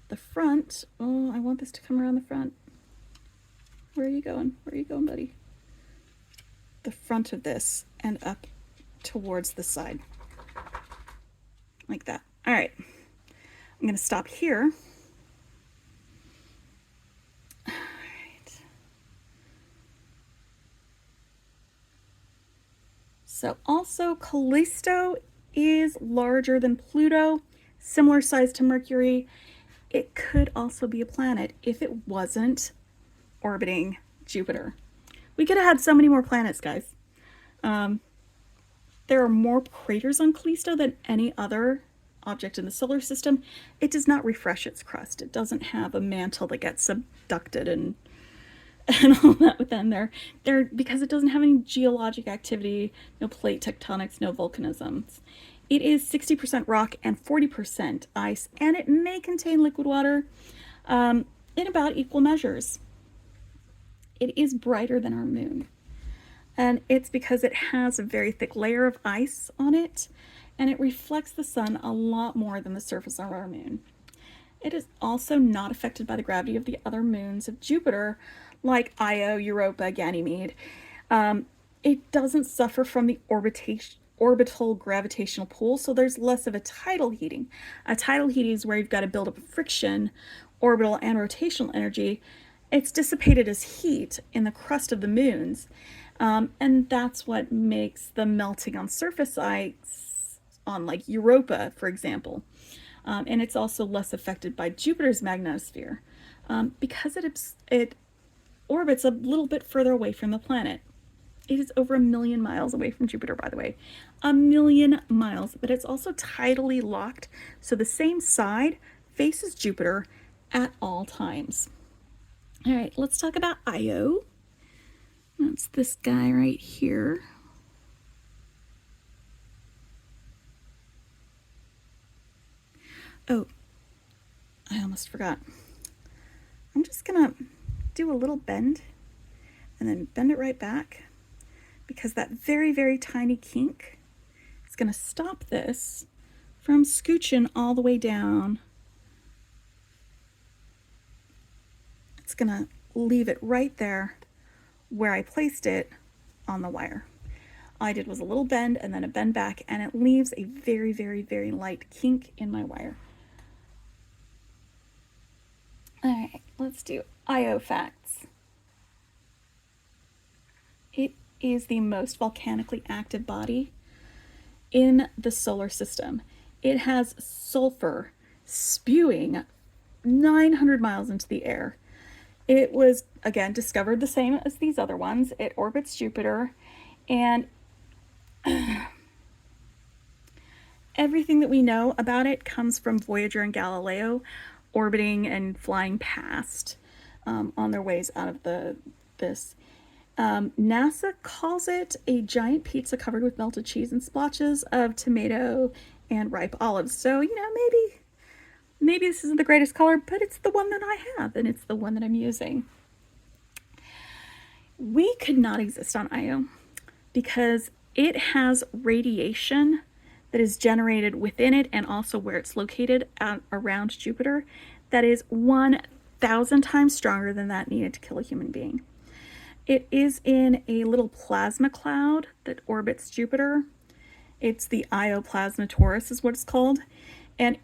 the front. Oh, I want this to come around the front. Where are you going? Where are you going, buddy? The front of this and up towards the side. Like that. All right. I'm going to stop here. All right. So also Callisto is larger than Pluto, similar size to Mercury. It could also be a planet if it wasn't orbiting Jupiter. We could have had so many more planets, guys. There are more craters on Callisto than any other object in the solar system. It does not refresh its crust. It doesn't have a mantle that gets subducted and all that within there. Because it doesn't have any geologic activity, no plate tectonics, no volcanisms. It is 60% rock and 40% ice, and it may contain liquid water in about equal measures. It is brighter than our moon. And it's because it has a very thick layer of ice on it, and it reflects the sun a lot more than the surface of our moon. It is also not affected by the gravity of the other moons of Jupiter, like Io, Europa, Ganymede. It doesn't suffer from the orbital gravitational pull, so there's less of a tidal heating. A tidal heating is where you've got to build up friction, orbital and rotational energy. It's dissipated as heat in the crust of the moons. And that's what makes the melting on surface ice on like Europa, for example. And it's also less affected by Jupiter's magnetosphere because it orbits a little bit further away from the planet. It is over 1 million miles away from Jupiter, by the way. 1 million miles, but it's also tidally locked, so the same side faces Jupiter at all times. All right, let's talk about Io. That's this guy right here. Oh, I almost forgot. I'm just gonna do a little bend and then bend it right back, because that very, very tiny kink is gonna stop this from scooching all the way down. It's gonna leave it right there where I placed it on the wire. All I did was a little bend and then a bend back, and it leaves a very, very, very light kink in my wire. All right, let's do Io facts. It is the most volcanically active body in the solar system. It has sulfur spewing 900 miles into the air. It was, again, discovered the same as these other ones. It orbits Jupiter, and everything that we know about it comes from Voyager and Galileo orbiting and flying past on their ways out of this. NASA calls it a giant pizza covered with melted cheese and splotches of tomato and ripe olives. So, you know, maybe this isn't the greatest color, but it's the one that I have, and it's the one that I'm using. We could not exist on Io because it has radiation that is generated within it and also where it's located around Jupiter that is 1,000 times stronger than that needed to kill a human being. It is in a little plasma cloud that orbits Jupiter. It's the Io Plasma Torus is what it's called, and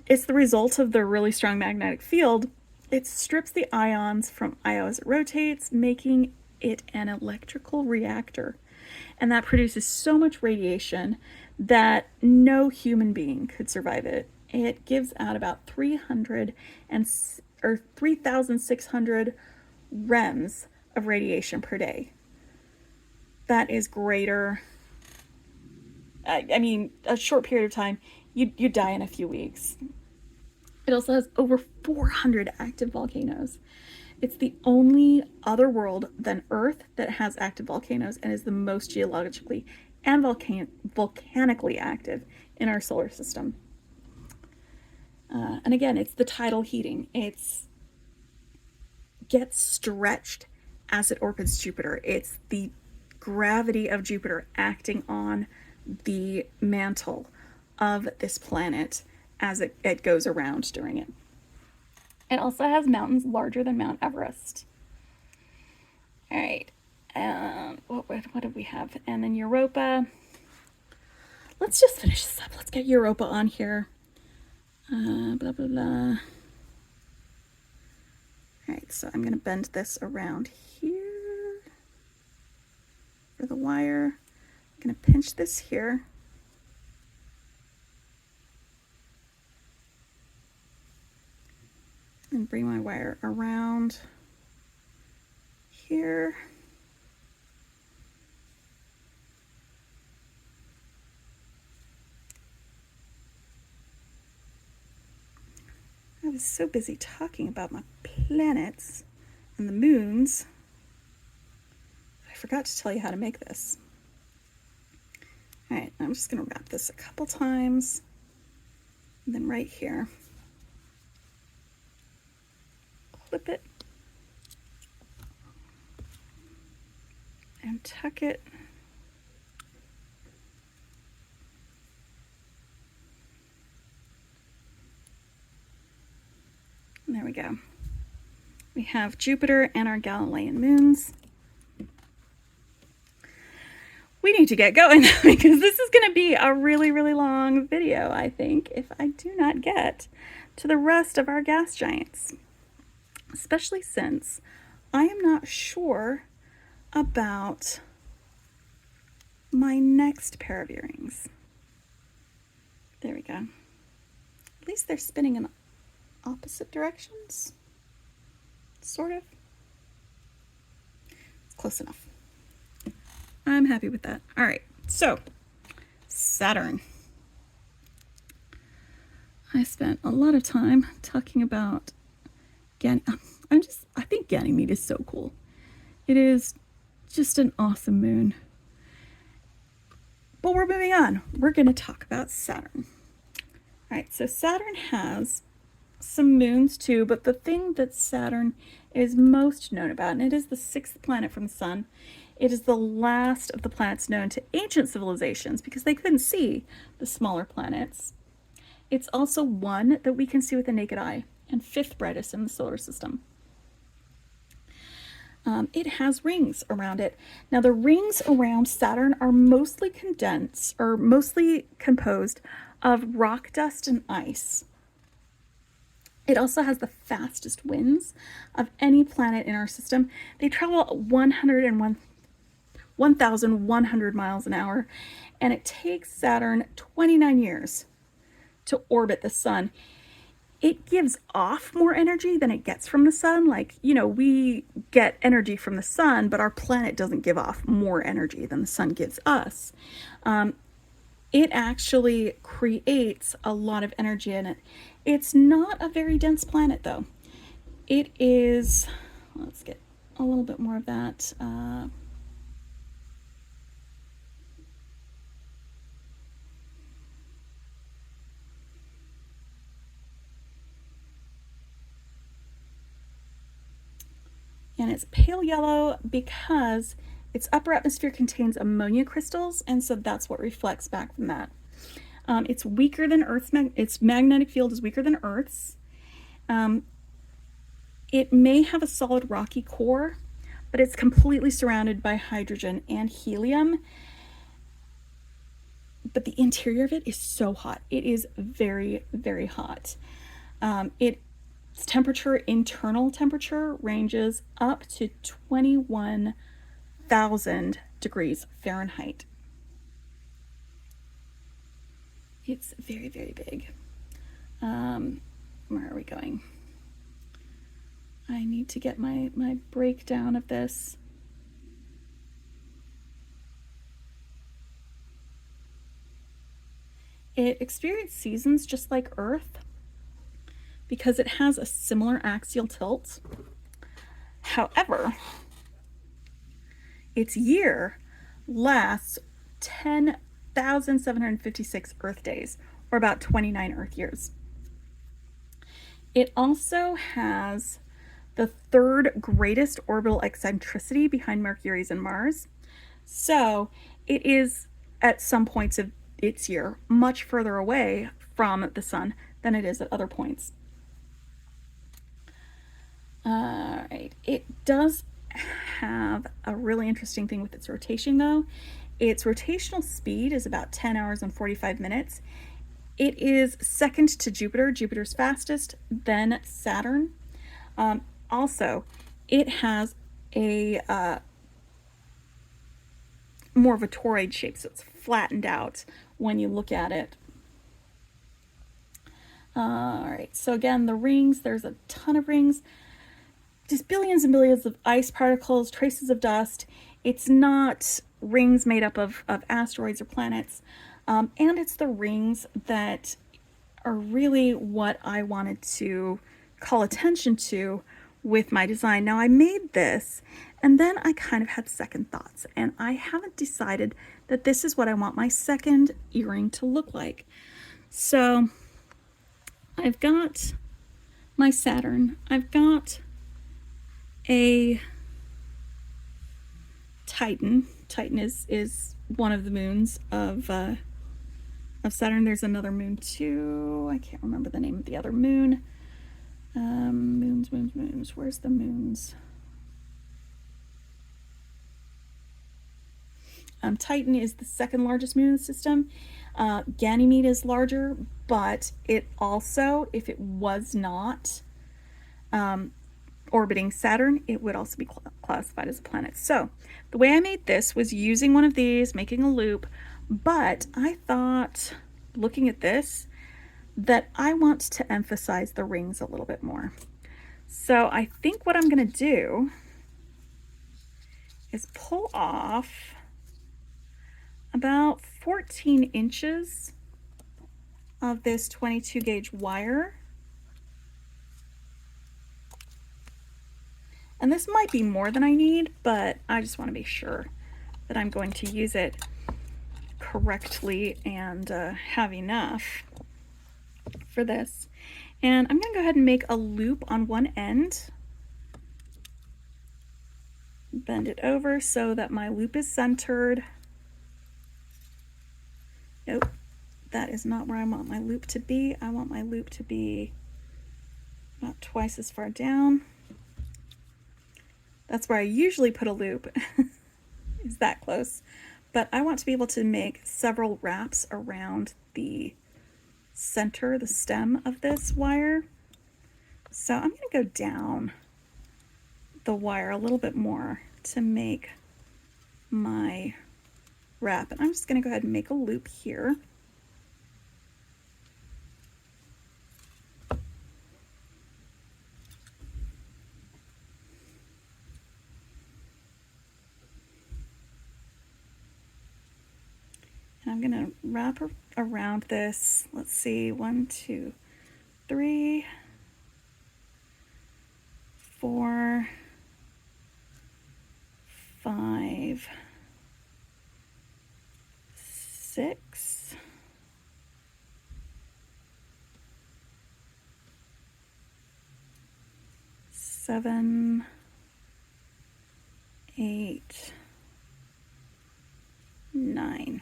it's the result of the really strong magnetic field. It strips the ions from Io as it rotates, making it an electrical reactor. And that produces so much radiation that no human being could survive it. It gives out about 3,600 rems of radiation per day. That is greater. I mean, a short period of time, you die in a few weeks. It also has over 400 active volcanoes. It's the only other world than Earth that has active volcanoes and is the most geologically and volcanically active in our solar system. And again, it's the tidal heating. It gets stretched as it orbits Jupiter. It's the gravity of Jupiter acting on the mantle of this planet as it goes around during it. It also has mountains larger than Mount Everest. All right. What do we have? And then Europa. Let's just finish this up. Let's get Europa on here. Blah, blah, blah. All right, so I'm going to bend this around here for the wire. I'm going to pinch this here. And bring my wire around here. I was so busy talking about my planets and the moons, I forgot to tell you how to make this. All right, I'm just going to wrap this a couple times, and then right here, clip it and tuck it. And there we go. We have Jupiter and our Galilean moons. We need to get going because this is going to be a really, really long video, I think, if I do not get to the rest of our gas giants. Especially since I am not sure about my next pair of earrings. There we go. At least they're spinning in opposite directions. Sort of. It's close enough. I'm happy with that. All right, so Saturn. I spent a lot of time talking about I think Ganymede is so cool. It is just an awesome moon. But we're moving on. We're going to talk about Saturn. All right, so Saturn has some moons too, but the thing that Saturn is most known about, and it is the 6th planet from the sun, it is the last of the planets known to ancient civilizations because they couldn't see the smaller planets. It's also one that we can see with the naked eye and 5th brightest in the solar system. It has rings around it. Now, the rings around Saturn are mostly condensed or mostly composed of rock dust and ice. It also has the fastest winds of any planet in our system. They travel 1,100 miles an hour, and it takes Saturn 29 years to orbit the sun. It gives off more energy than it gets from the sun. Like, you know, we get energy from the sun, but our planet doesn't give off more energy than the sun gives us. It actually creates a lot of energy in it. It's not a very dense planet, though. It is, let's get a little bit more of that. And it's pale yellow because its upper atmosphere contains ammonia crystals, and so that's what reflects back from that. It's weaker than Earth's, its magnetic field is weaker than Earth's. It may have a solid rocky core, but it's completely surrounded by hydrogen and helium. But the interior of it is so hot. It is very, very hot. Its temperature, internal temperature, ranges up to 21,000 degrees Fahrenheit. It's very, very big. Where are we going? I need to get my breakdown of this. It experiences seasons just like Earth because it has a similar axial tilt. However, its year lasts 10,756 Earth days, or about 29 Earth years. It also has the 3rd greatest orbital eccentricity behind Mercury's and Mars. So it is, at some points of its year, much further away from the sun than it is at other points. Alright, it does have a really interesting thing with its rotation, though. Its rotational speed is about 10 hours and 45 minutes. It is second to Jupiter. Jupiter's fastest, then Saturn. Also, it has a more of a toroid shape, so it's flattened out when you look at it. Alright, so again, the rings, there's a ton of rings. Just billions and billions of ice particles, traces of dust. It's not rings made up of asteroids or planets. And it's the rings that are really what I wanted to call attention to with my design. Now, I made this, and then I kind of had second thoughts, and I haven't decided that this is what I want my second earring to look like. So I've got my Saturn. I've got a Titan. Titan is one of the moons of Saturn. There's another moon too. I can't remember the name of the other moon. Moons. Where's the moons? Titan is the 2nd largest moon in the system. Ganymede is larger, but it also, if it was not orbiting Saturn, it would also be classified as a planet. So the way I made this was using one of these, making a loop, but I thought, looking at this, that I want to emphasize the rings a little bit more. So I think what I'm going to do is pull off about 14 inches of this 22 gauge wire. And this might be more than I need, but I just want to be sure that I'm going to use it correctly and have enough. for this. And I'm going to go ahead and make a loop on one end. Bend it over so that my loop is centered. Nope, that is not where I want my loop to be. I want my loop to be about twice as far down. That's where I usually put a loop, is that close. But I want to be able to make several wraps around the center, the stem of this wire. So I'm going to go down the wire a little bit more to make my wrap. And I'm just going to go ahead and make a loop here. And I'm going to wrap around this. Let's see, 1, 2, 3, 4, 5, 6, 7, 8, 9.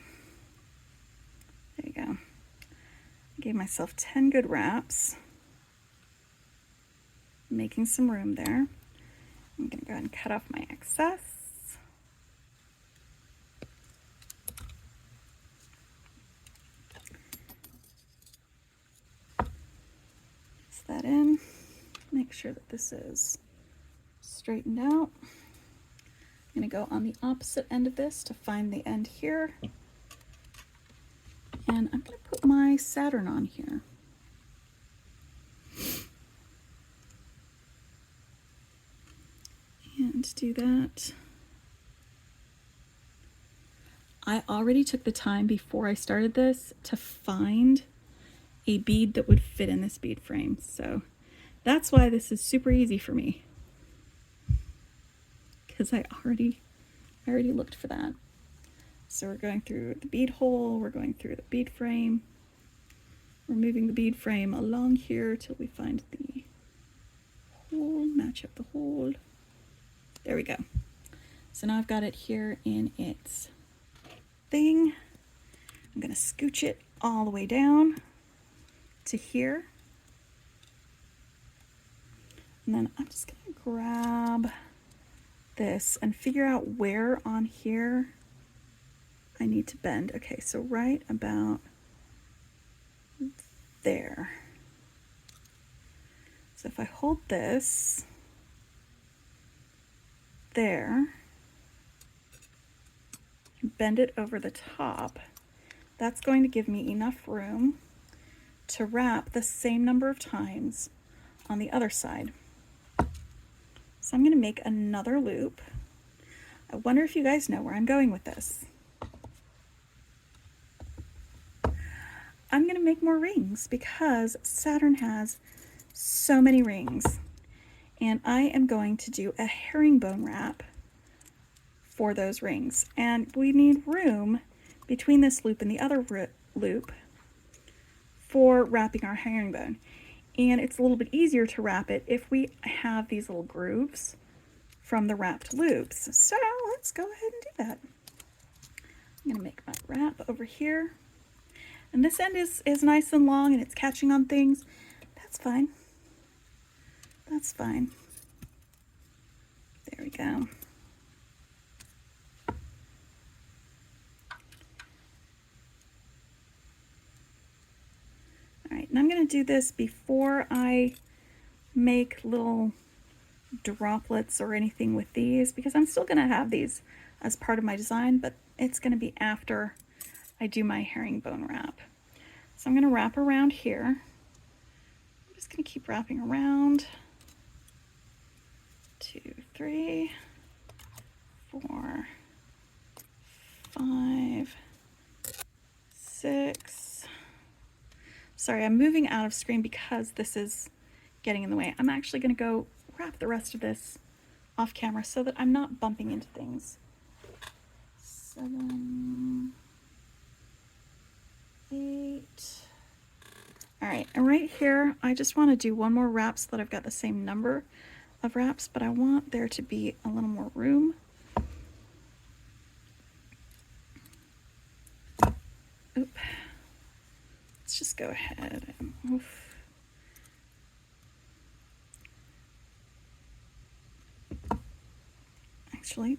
There you go. I gave myself 10 good wraps, making some room there. I'm going to go ahead and cut off my excess. Press that in. Make sure that this is straightened out. I'm going to go on the opposite end of this to find the end here. And I'm going to put my Saturn on here. And to do that, I already took the time before I started this to find a bead that would fit in this bead frame. So that's why this is super easy for me, because I already looked for that. So we're going through the bead hole, we're going through the bead frame, we're moving the bead frame along here till we find the hole, match up the hole. There we go. So now I've got it here in its thing. I'm going to scooch it all the way down to here. And then I'm just going to grab this and figure out where on here I need to bend. Okay, so right about there. So if I hold this there, and bend it over the top, that's going to give me enough room to wrap the same number of times on the other side. So I'm going to make another loop. I wonder if you guys know where I'm going with this. I'm going to make more rings because Saturn has so many rings. And I am going to do a herringbone wrap for those rings. And we need room between this loop and the other loop for wrapping our herringbone. And it's a little bit easier to wrap it if we have these little grooves from the wrapped loops. So let's go ahead and do that. I'm going to make my wrap over here. And this end is nice and long and it's catching on things. That's fine. That's fine. There we go. All right, and I'm going to do this before I make little droplets or anything with these, because I'm still going to have these as part of my design, but it's going to be after I do my herringbone wrap. So I'm going to wrap around here. I'm just going to keep wrapping around. 2, 3, 4, 5, 6. Sorry, I'm moving out of screen because this is getting in the way. I'm actually going to go wrap the rest of this off camera so that I'm not bumping into things. 7, 8. All right, and right here, I just want to do one more wrap so that I've got the same number of wraps, but I want there to be a little more room. Oop. Let's just go ahead and oof. Actually,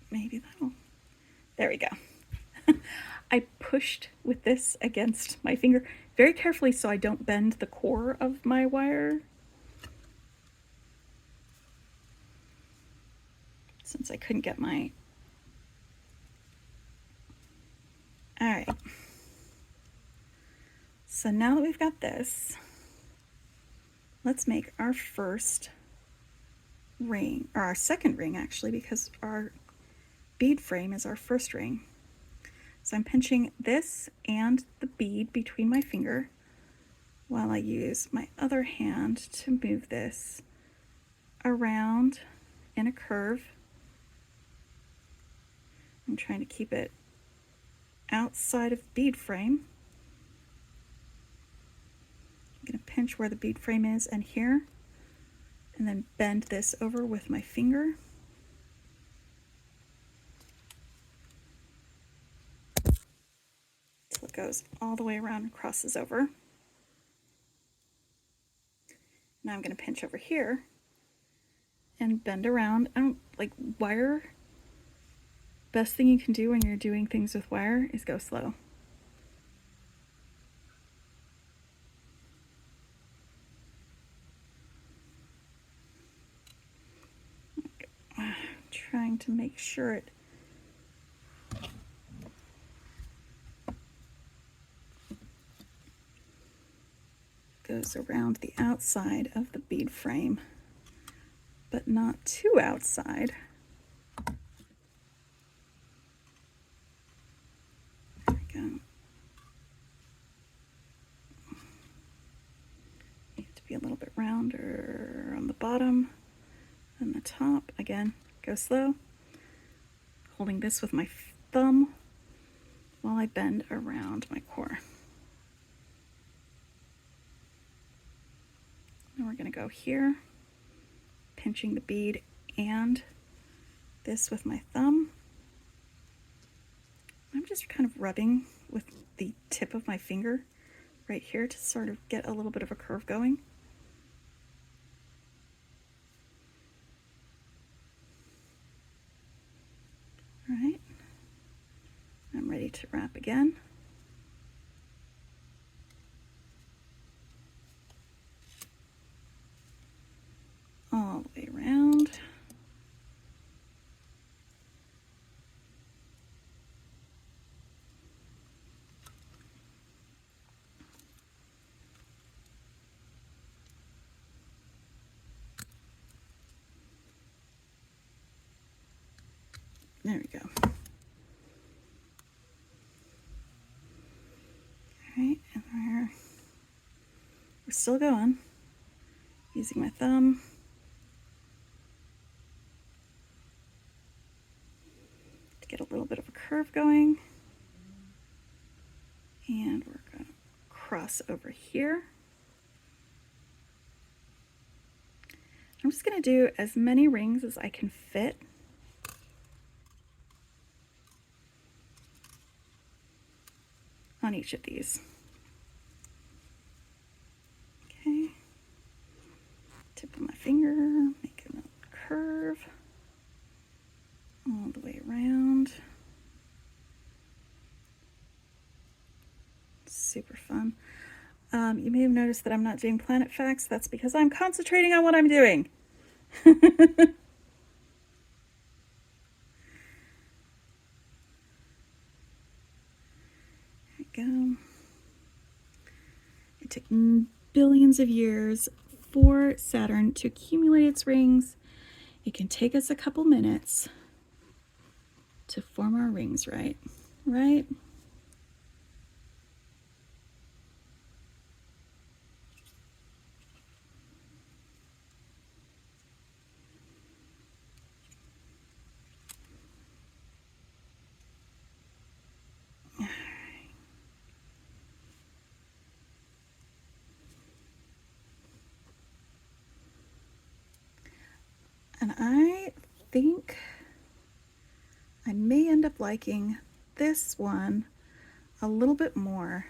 maybe that'll, there we go. I pushed with this against my finger very carefully so I don't bend the core of my wire. Since I couldn't get my... All right. So now that we've got this, let's make our first ring, or our second ring actually, because our bead frame is our first ring. So I'm pinching this and the bead between my finger while I use my other hand to move this around in a curve. I'm trying to keep it outside of the bead frame. I'm going to pinch where the bead frame is and here, and then bend this over with my finger. Till it goes all the way around and crosses over. Now I'm going to pinch over here and bend around. I don't like wire. Best thing you can do when you're doing things with wire is go slow. Trying to make sure it goes around the outside of the bead frame, but not too outside. There we go. Need to be a little bit rounder on the bottom and the top. Again, go slow. Holding this with my thumb while I bend around my core. And we're going to go here, pinching the bead and this with my thumb. I'm just kind of rubbing with the tip of my finger right here to sort of get a little bit of a curve going. All right, I'm ready to wrap again. All the way around. There we go. All right, and we're still going. Using my thumb. To get a little bit of a curve going. And we're going to cross over here. I'm just going to do as many rings as I can fit. On each of these. Okay. Tip of my finger, make a curve all the way around. Super fun. You may have noticed that I'm not doing planet facts. That's because I'm concentrating on what I'm doing. There we go. It took billions of years for Saturn to accumulate its rings. It can take us a couple minutes to form our rings, right? Right? And I think I may end up liking this one a little bit more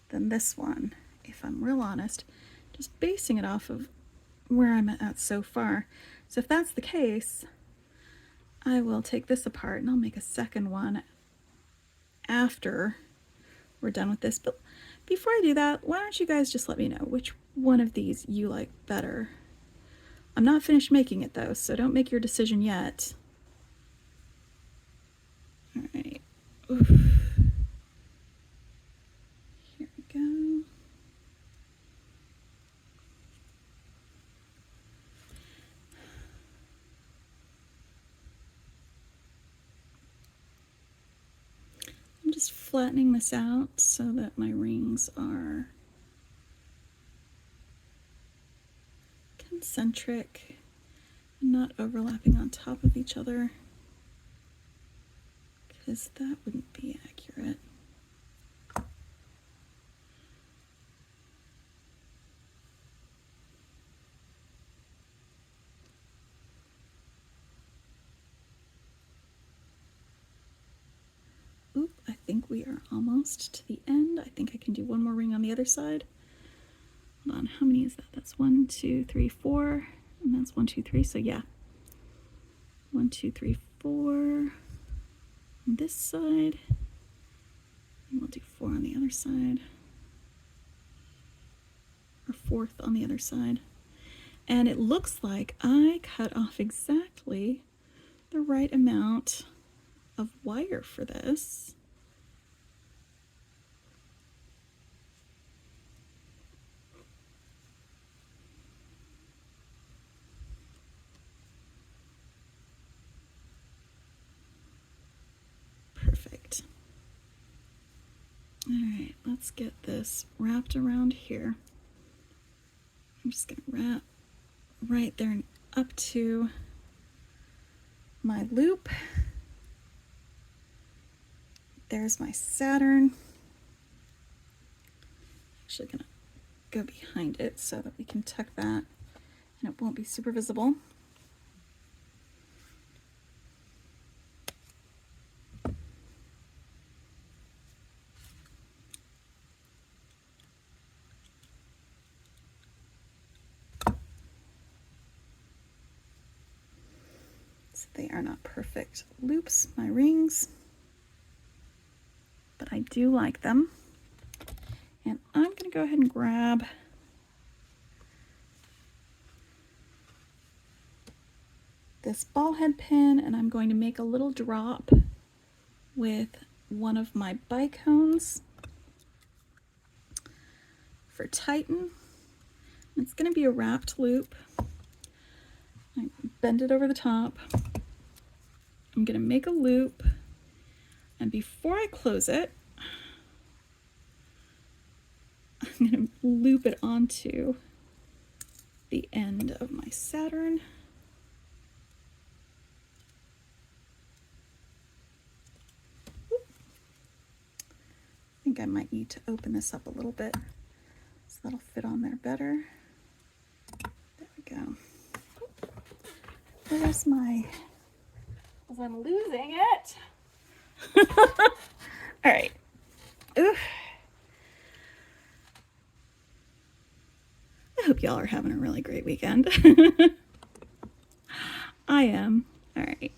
than this one, if I'm real honest, just basing it off of where I'm at so far. So if that's the case, I will take this apart and I'll make a second one after we're done with this. But before I do that, why don't you guys just let me know which one of these you like better. I'm not finished making it though, so don't make your decision yet. All right. Oof. Here we go. I'm just flattening this out so that my rings are concentric and not overlapping on top of each other, because that wouldn't be accurate. Oop, I think we are almost to the end. I think I can do one more ring on the other side. Hold on, how many is that? That's 1, 2, 3, 4, and that's 1, 2, 3, so yeah. 1, 2, 3, 4 on this side, and we'll do 4 on the other side, or 4th on the other side. And it looks like I cut off exactly the right amount of wire for this. Perfect. All right, let's get this wrapped around here. I'm just gonna wrap right there and up to my loop. There's my Saturn. Actually gonna go behind it so that we can tuck that and it won't be super visible. So they are not perfect loops, my rings, but I do like them. And I'm gonna go ahead and grab this ball head pin, and I'm going to make a little drop with one of my bicones for Titan. It's going to be a wrapped loop. I bend it over the top. I'm going to make a loop, and before I close it, I'm going to loop it onto the end of my Saturn. I think I might need to open this up a little bit so that'll fit on there better. There we go. There's my, as I'm losing it. All right. Ooh. I hope y'all are having a really great weekend. I am. All right.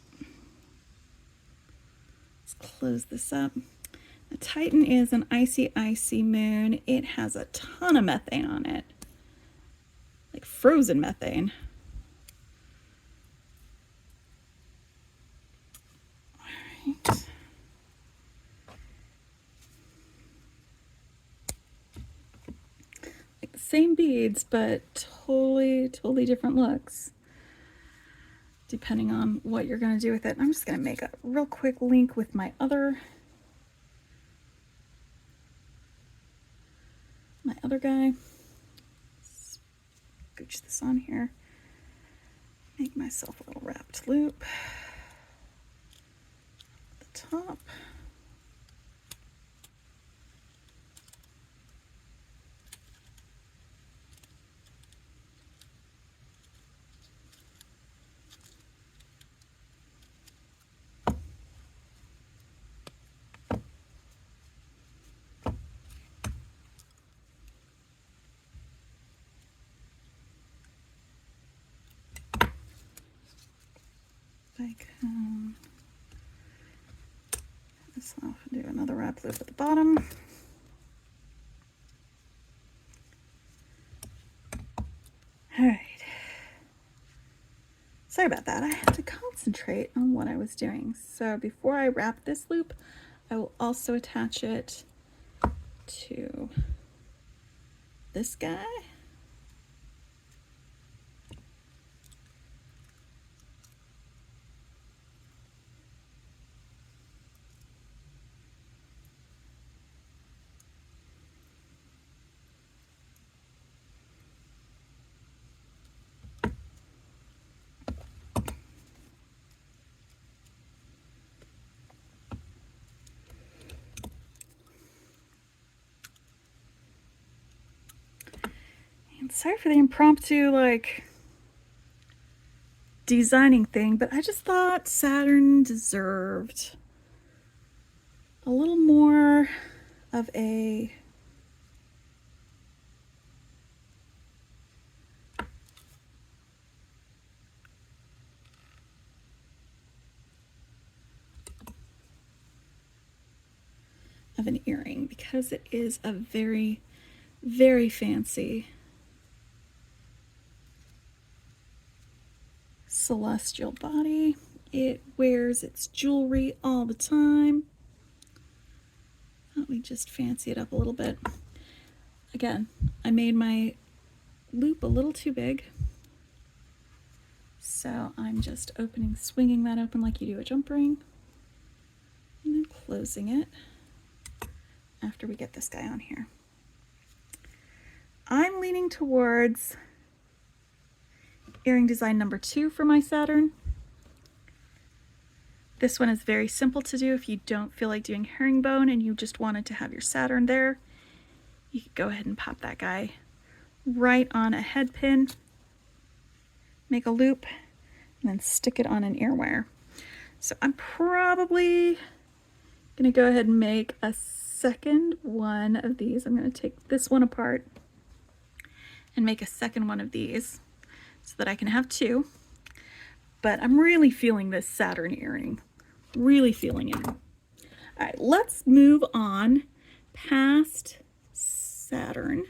Let's close this up. The Titan is an icy, icy moon. It has a ton of methane on it, like frozen methane. All right. Like the same beads, but totally different looks, depending on what you're going to do with it. I'm just going to make a real quick link with my other guy. Scooch this on here. Make myself a little wrapped loop at the top. Like, this off and do another wrap loop at the bottom. All right. Sorry about that. I had to concentrate on what I was doing. So before I wrap this loop, I will also attach it to this guy. And sorry for the impromptu, like, designing thing, but I just thought Saturn deserved a little more of an earring, because it is a very, very fancy celestial body. It wears its jewelry all the time. Let me just fancy it up a little bit. Again, I made my loop a little too big, so I'm just swinging that open like you do a jump ring, and then closing it after we get this guy on here. I'm leaning towards earring design number 2 for my Saturn. This one is very simple to do. If you don't feel like doing herringbone and you just wanted to have your Saturn there, you could go ahead and pop that guy right on a head pin, make a loop, and then stick it on an ear wire. So I'm probably gonna go ahead and make a second one of these. I'm gonna take this one apart and make a second one of these so that I can have 2. But I'm really feeling this Saturn earring, really feeling it. All right, let's move on past Saturn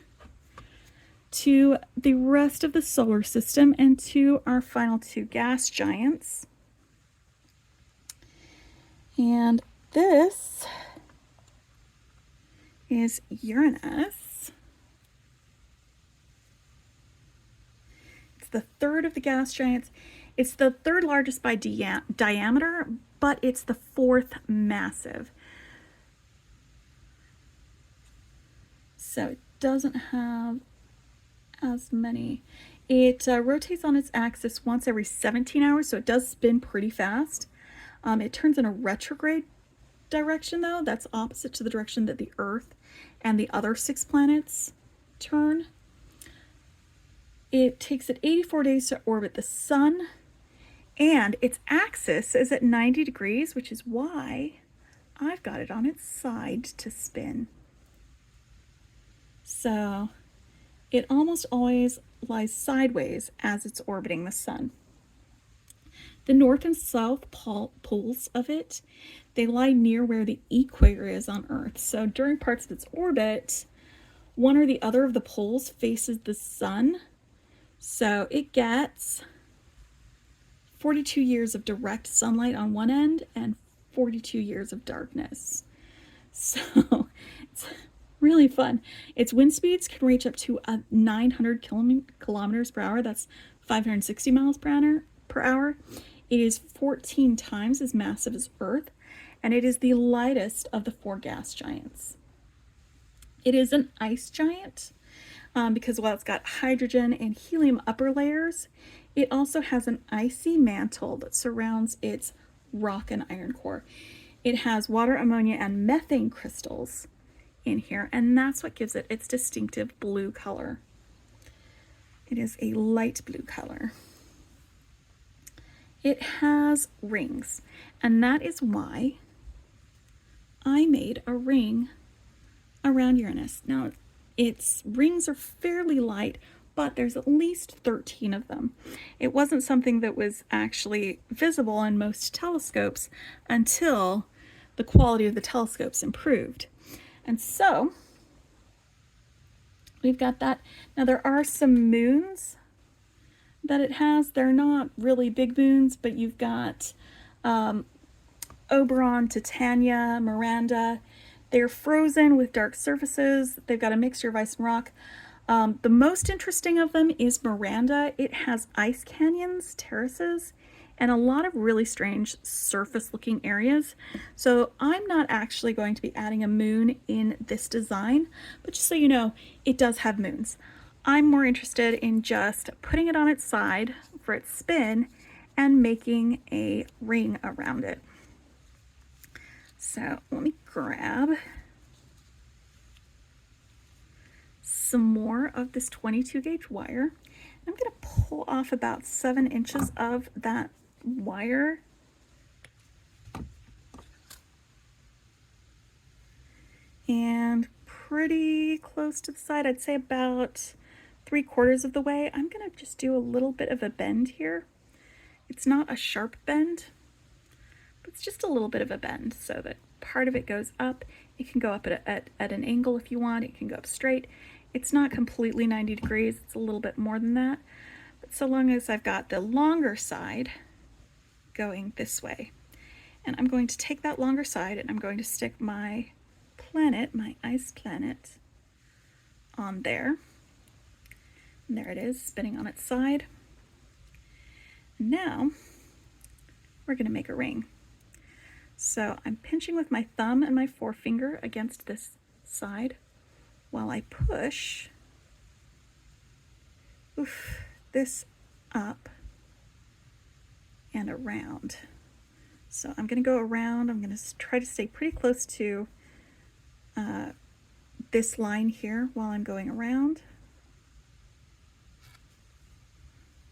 to the rest of the solar system and to our final 2 gas giants. And this is Uranus. It's the third of the gas giants. It's the third largest by diameter, but it's the 4th massive. So it doesn't have as many. It rotates on its axis once every 17 hours, so it does spin pretty fast. It turns in a retrograde direction, though. That's opposite to the direction that the Earth and the other 6 planets turn. It takes it 84 days to orbit the Sun, and its axis is at 90 degrees, which is why I've got it on its side to spin. So it almost always lies sideways as it's orbiting the Sun. The north and south poles of it, they lie near where the equator is on Earth. So during parts of its orbit, one or the other of the poles faces the Sun. So it gets 42 years of direct sunlight on one end and 42 years of darkness. So it's really fun. Its wind speeds can reach up to 900 kilometers per hour. That's 560 miles per hour. It is 14 times as massive as Earth, and it is the lightest of the 4 gas giants. It is an ice giant because while it's got hydrogen and helium upper layers, it also has an icy mantle that surrounds its rock and iron core. It has water, ammonia, and methane crystals in here, and that's what gives it its distinctive blue color. It is a light blue color. It has rings, and that is why I made a ring around Uranus. Now, its rings are fairly light but there's at least 13 of them. It wasn't something that was actually visible on most telescopes until the quality of the telescopes improved. And so we've got that. Now there are some moons that it has. They're not really big moons, but you've got Oberon, Titania, Miranda. They're frozen with dark surfaces. They've got a mixture of ice and rock. The most interesting of them is Miranda. It has ice canyons, terraces, and a lot of really strange surface-looking areas. So I'm not actually going to be adding a moon in this design, but just so you know, it does have moons. I'm more interested in just putting it on its side for its spin and making a ring around it. So let me grab some more of this 22 gauge wire. I'm going to pull off about 7 inches of that wire. And pretty close to the side, I'd say about 3/4 of the way. I'm going to just do a little bit of a bend here. It's not a sharp bend, but it's just a little bit of a bend so that part of it goes up. It can go up at an angle if you want. It can go up straight. It's not completely 90 degrees. It's a little bit more than that. But so long as I've got the longer side going this way. And I'm going to take that longer side and I'm going to stick my planet, my ice planet, on there. And there it is, spinning on its side. And now we're going to make a ring. So I'm pinching with my thumb and my forefinger against this side while I push this up and around. So I'm going to go around. I'm going to try to stay pretty close to this line here while I'm going around.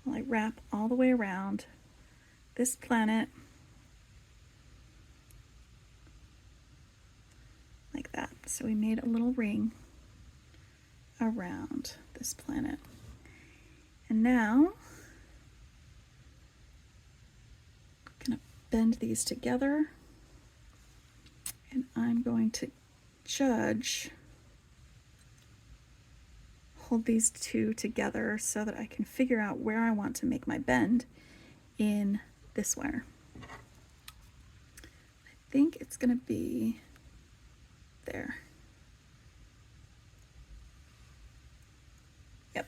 While I wrap all the way around this planet like that. So we made a little ring around this planet. And now I'm going to bend these together and I'm going to hold these two together so that I can figure out where I want to make my bend in this wire. I think it's going to be there. Yep,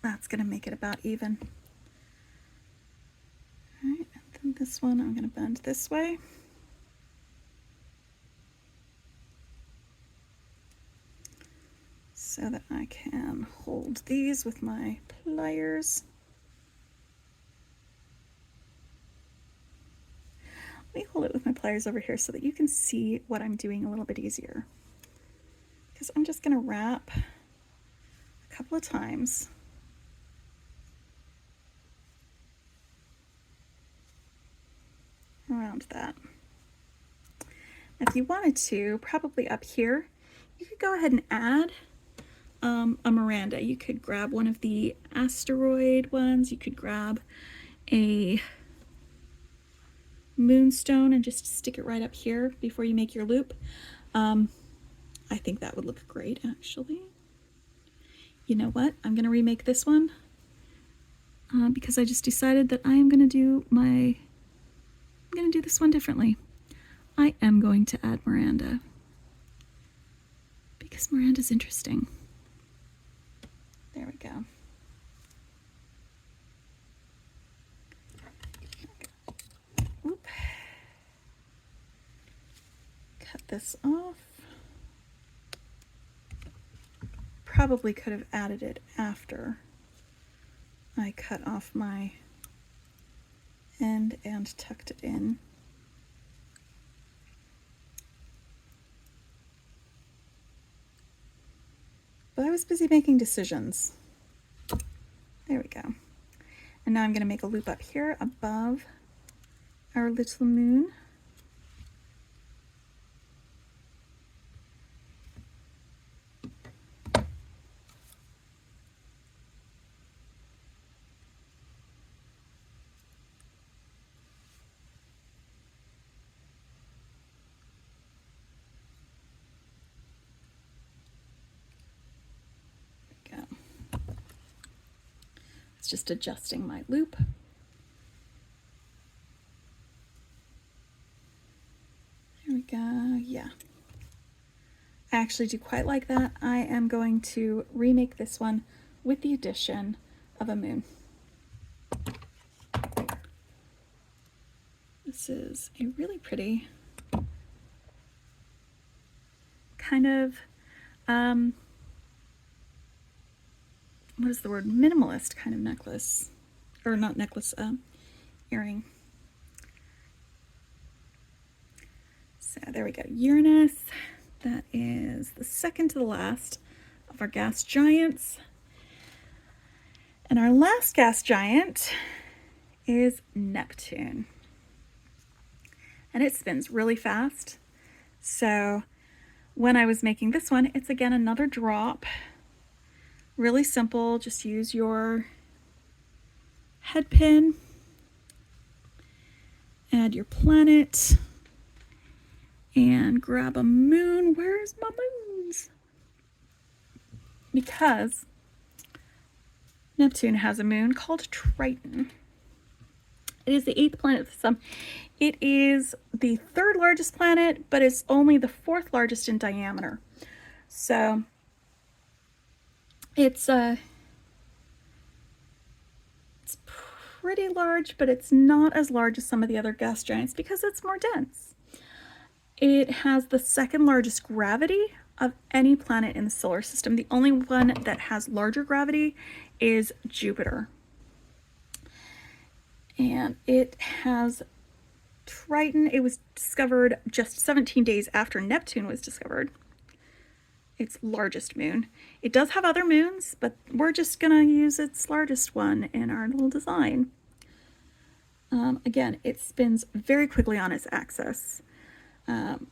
that's going to make it about even. All right, and then this one I'm going to bend this way. So that I can hold these with my pliers. Let me hold it with my pliers over here so that you can see what I'm doing a little bit easier. Because I'm just going to wrap a couple of times. Around that. If you wanted to, probably up here, you could go ahead and add a Miranda. You could grab one of the asteroid ones. You could grab a moonstone and just stick it right up here before you make your loop. I think that would look great, actually. You know what? I'm going to remake this one because I just decided that I am going to do this one differently. I am going to add Miranda because Miranda's interesting. There we go. Oop. Cut this off. Probably could have added it after I cut off my end and tucked it in. But I was busy making decisions. There we go. And now I'm going to make a loop up here above our little moon. just adjusting my loop. There we go, yeah. I actually do quite like that. I am going to remake this one with the addition of a moon. This is a really pretty kind of, what is the word? Minimalist kind of necklace. Or not necklace, earring. So there we go, Uranus. That is the second to the last of our gas giants. And our last gas giant is Neptune. And it spins really fast. So when I was making this one, it's again another drop. Really simple, just use your head pin, add your planet, and grab a moon. Where's my moons? Because Neptune has a moon called Triton. It is the 8th planet of the sun. It is the 3rd largest planet, but it's only the 4th largest in diameter. So it's pretty large, but it's not as large as some of the other gas giants because it's more dense. It has the 2nd largest gravity of any planet in the solar system. The only one that has larger gravity is Jupiter. And it has Triton. It was discovered just 17 days after Neptune was discovered. Its largest moon. It does have other moons, but we're just gonna use its largest one in our little design. Again, it spins very quickly on its axis. And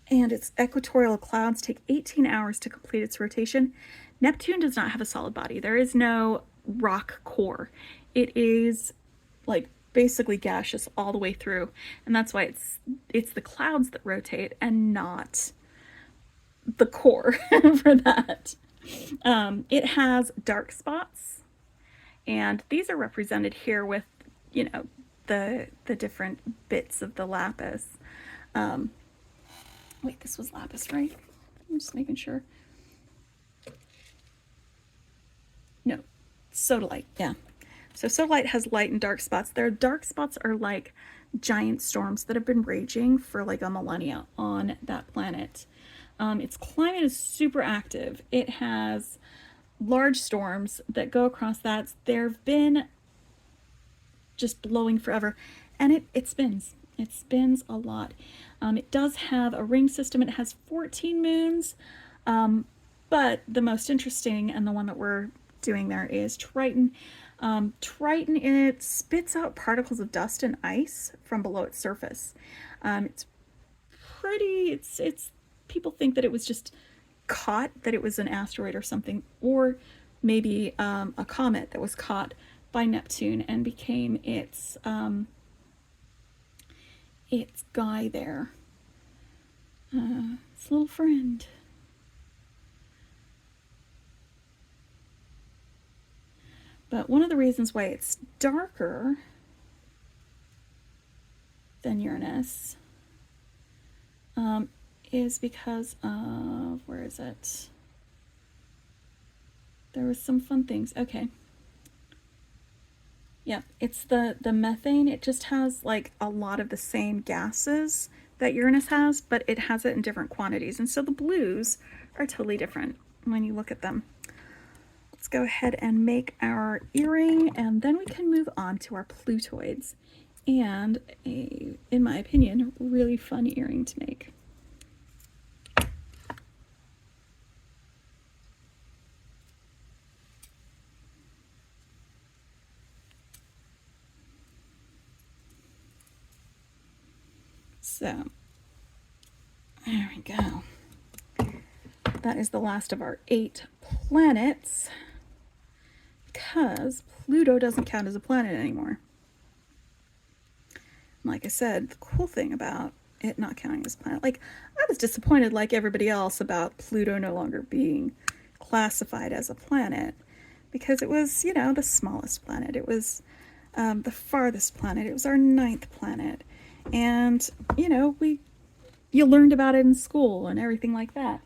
its equatorial clouds take 18 hours to complete its rotation. Neptune does not have a solid body. There is no rock core. It is like basically gaseous all the way through, and that's why it's the clouds that rotate and not the core for that. It has dark spots, and these are represented here with, you know, the different bits of the lapis. Wait, this was lapis, right? I'm just making sure. No, sodalite, yeah. So sodalite has light and dark spots. Their dark spots are like giant storms that have been raging for like a millennia on that planet. Its climate is super active. It has large storms that go across that. They've been just blowing forever, and it spins. It spins a lot. It does have a ring system. It has 14 moons, but the most interesting and the one that we're doing there is Triton. Triton, it spits out particles of dust and ice from below its surface. It's pretty, it's people think that it was just caught, that it was an asteroid or something, or maybe a comet that was caught by Neptune and became its guy there. Its little friend. But one of the reasons why it's darker than Uranus is because of, where is it? There was some fun things. Okay. Yeah, it's the methane. It just has like a lot of the same gases that Uranus has, but it has it in different quantities. And so the blues are totally different when you look at them. Let's go ahead and make our earring, and then we can move on to our Plutoids, and in my opinion, really fun earring to make. So, there we go. That is the last of our 8 planets, because Pluto doesn't count as a planet anymore. Like I said, the cool thing about it not counting as a planet, like, I was disappointed like everybody else about Pluto no longer being classified as a planet because it was, you know, the smallest planet. It was the farthest planet. It was our 9th planet. And, you know, you learned about it in school and everything like that.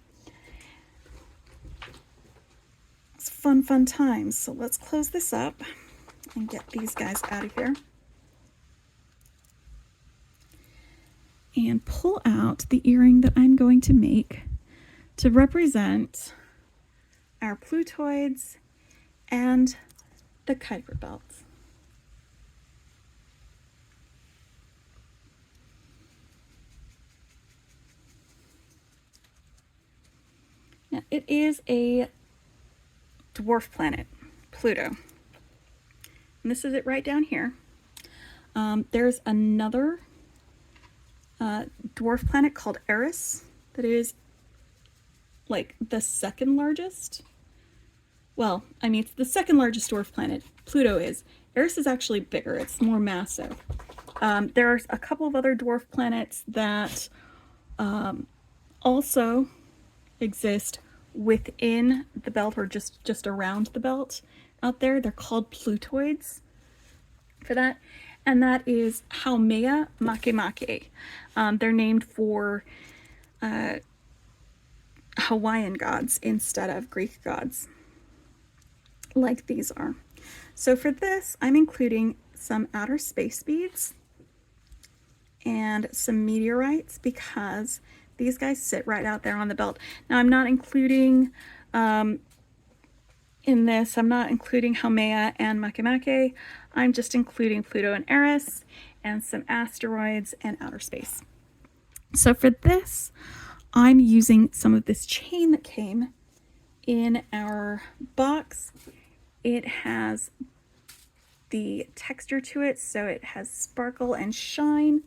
It's fun times. So let's close this up and get these guys out of here. And pull out the earring that I'm going to make to represent our Plutoids and the Kuiper belts. Now, it is a dwarf planet, Pluto. And this is it right down here. There's another dwarf planet called Eris that is like the second largest. Well, I mean, it's the second largest dwarf planet. Pluto is. Eris is actually bigger. It's more massive. There's a couple of other dwarf planets that also exist within the belt or just around the belt out there. They're called Plutoids for that. And that is Haumea Makemake. They're named for Hawaiian gods instead of Greek gods, like these are. So for this, I'm including some outer space beads and some meteorites because these guys sit right out there on the belt. Now I'm not including, in this, I'm not including Haumea and Makemake. I'm just including Pluto and Eris and some asteroids and outer space. So for this, I'm using some of this chain that came in our box. It has the texture to it, so it has sparkle and shine.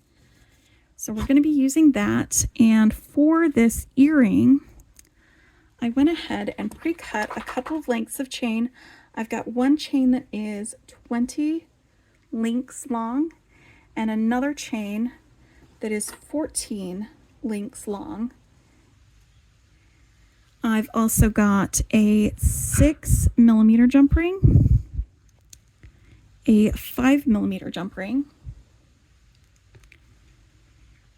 So we're going to be using that. And for this earring, I went ahead and pre-cut a couple of lengths of chain. I've got one chain that is 20 links long and another chain that is 14 links long. I've also got a 6mm jump ring, a 5mm jump ring,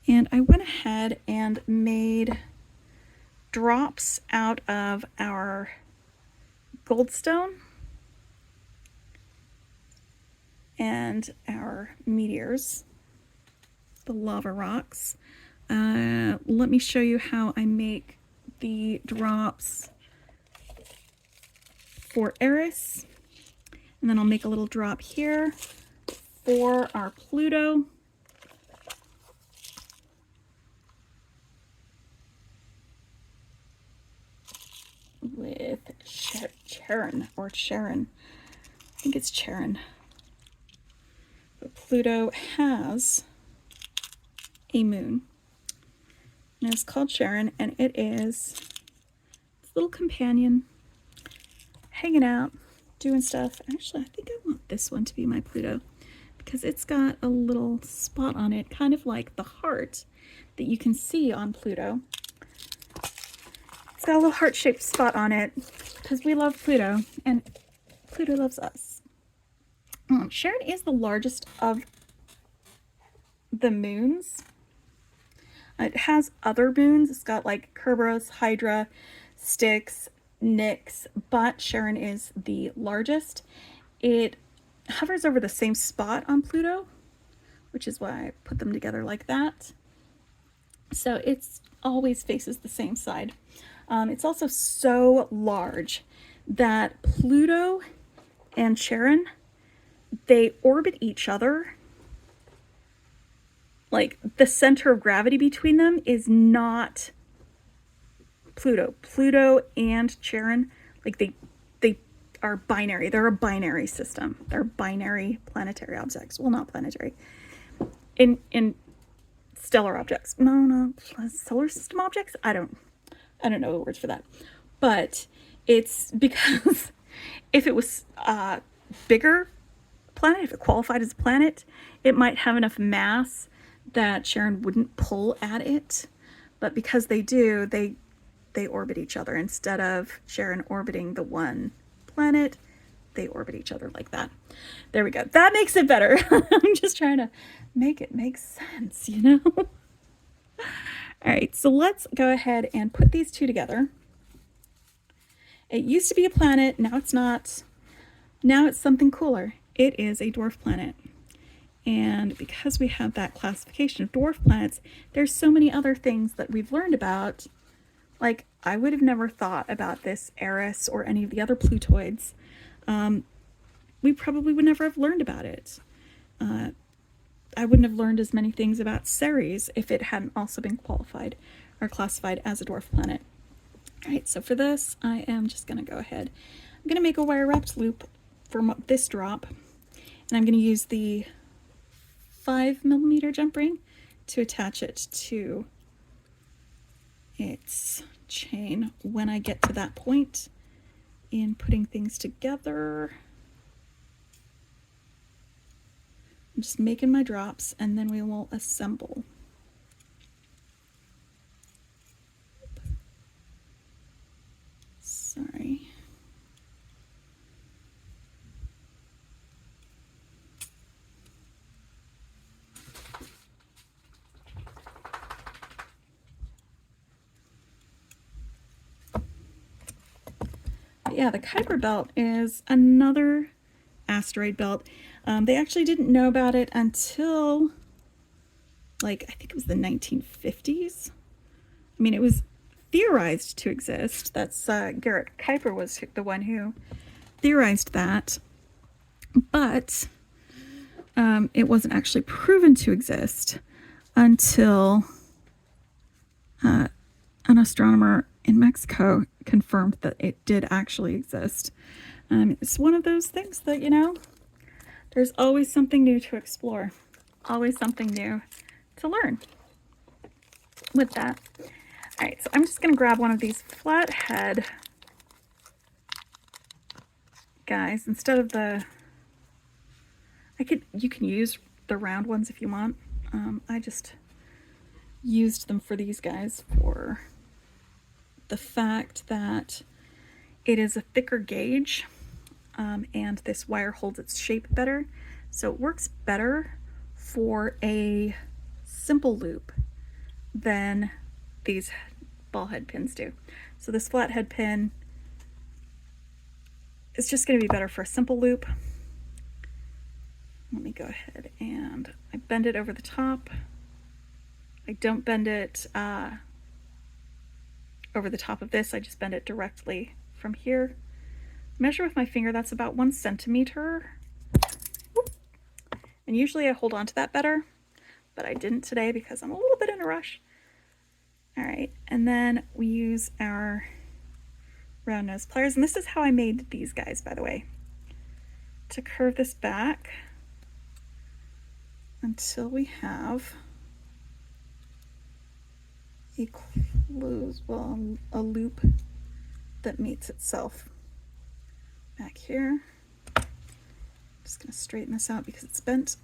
and I went ahead and made drops out of our goldstone and our meteors, the lava rocks. Let me show you how I make the drops for Eris, and then I'll make a little drop here for our Pluto. With Charon, or Sharon. I think it's Charon. But Pluto has a moon. And it's called Sharon, and it is this little companion hanging out, doing stuff. Actually, I think I want this one to be my Pluto because it's got a little spot on it, kind of like the heart that you can see on Pluto. It's got a little heart-shaped spot on it because we love Pluto and Pluto loves us. Sharon is the largest of the moons. It has other moons. It's got like Kerberos, Hydra, Styx, Nix, but Sharon is the largest. It hovers over the same spot on Pluto, which is why I put them together like that. So it's always faces the same side. It's also so large that Pluto and Charon, they orbit each other. Like the center of gravity between them is not Pluto. Pluto and Charon, like they are binary. They're a binary system. They're binary planetary objects. Well, not planetary. In stellar objects. No, solar system objects? I don't know the words for that. But it's because if it was a bigger planet, if it qualified as a planet, it might have enough mass that Sharon wouldn't pull at it. But because they do, they they orbit each other. Instead of Charon orbiting the one planet, they orbit each other like that. There we go. That makes it better. I'm just trying to make it make sense, you know? All right, so let's go ahead and put these two together. It used to be a planet, now it's not. Now it's something cooler. It is a dwarf planet. And because we have that classification of dwarf planets, there's so many other things that we've learned about. Like, I would have never thought about this Eris or any of the other Plutoids. We probably would never have learned about it. I wouldn't have learned as many things about Ceres if it hadn't also been qualified or classified as a dwarf planet. All right, so for this, I am just going to go ahead. I'm going to make a wire wrapped loop for this drop, and I'm going to use the 5mm jump ring to attach it to its chain when I get to that point in putting things together. I'm just making my drops, and then we will assemble. Sorry. But yeah, the Kuiper belt is another asteroid belt. They actually didn't know about it until, like, I think it was the 1950s. I mean, it was theorized to exist. That's Garrett Kuiper was the one who theorized that, but it wasn't actually proven to exist until an astronomer in Mexico confirmed that it did actually exist. It's one of those things that, you know, there's always something new to explore, always something new to learn with that. All right, so I'm just going to grab one of these flathead guys instead of the, you can use the round ones if you want. I just used them for these guys for the fact that it is a thicker gauge, and this wire holds its shape better, so it works better for a simple loop than these ball head pins do. So this flathead pin is just going to be better for a simple loop. Let me go ahead and I bend it over the top. I don't bend it over the top of this, I just bend it directly from here. Measure with my finger, that's about 1 centimeter. Whoop. And usually I hold on to that better, but I didn't today because I'm a little bit in a rush. All right, and then we use our round nose pliers, and this is how I made these guys, by the way. To curve this back until we have a a loop that meets itself back here. I'm just going to straighten this out because it's bent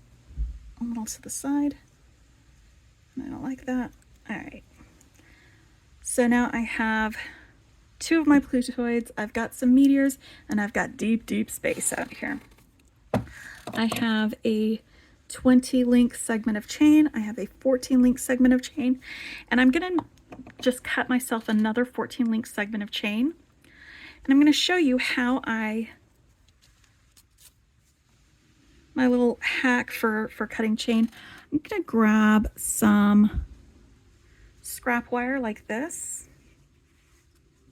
a little to the side, and I don't like that. All right, so now I have 2 of my Plutoids, I've got some meteors, and I've got deep, deep space out here. I have a 20 link segment of chain, I have a 14 link segment of chain, and I'm going to just cut myself another 14 link segment of chain, and I'm going to show you how my little hack for cutting chain. I'm going to grab some scrap wire like this.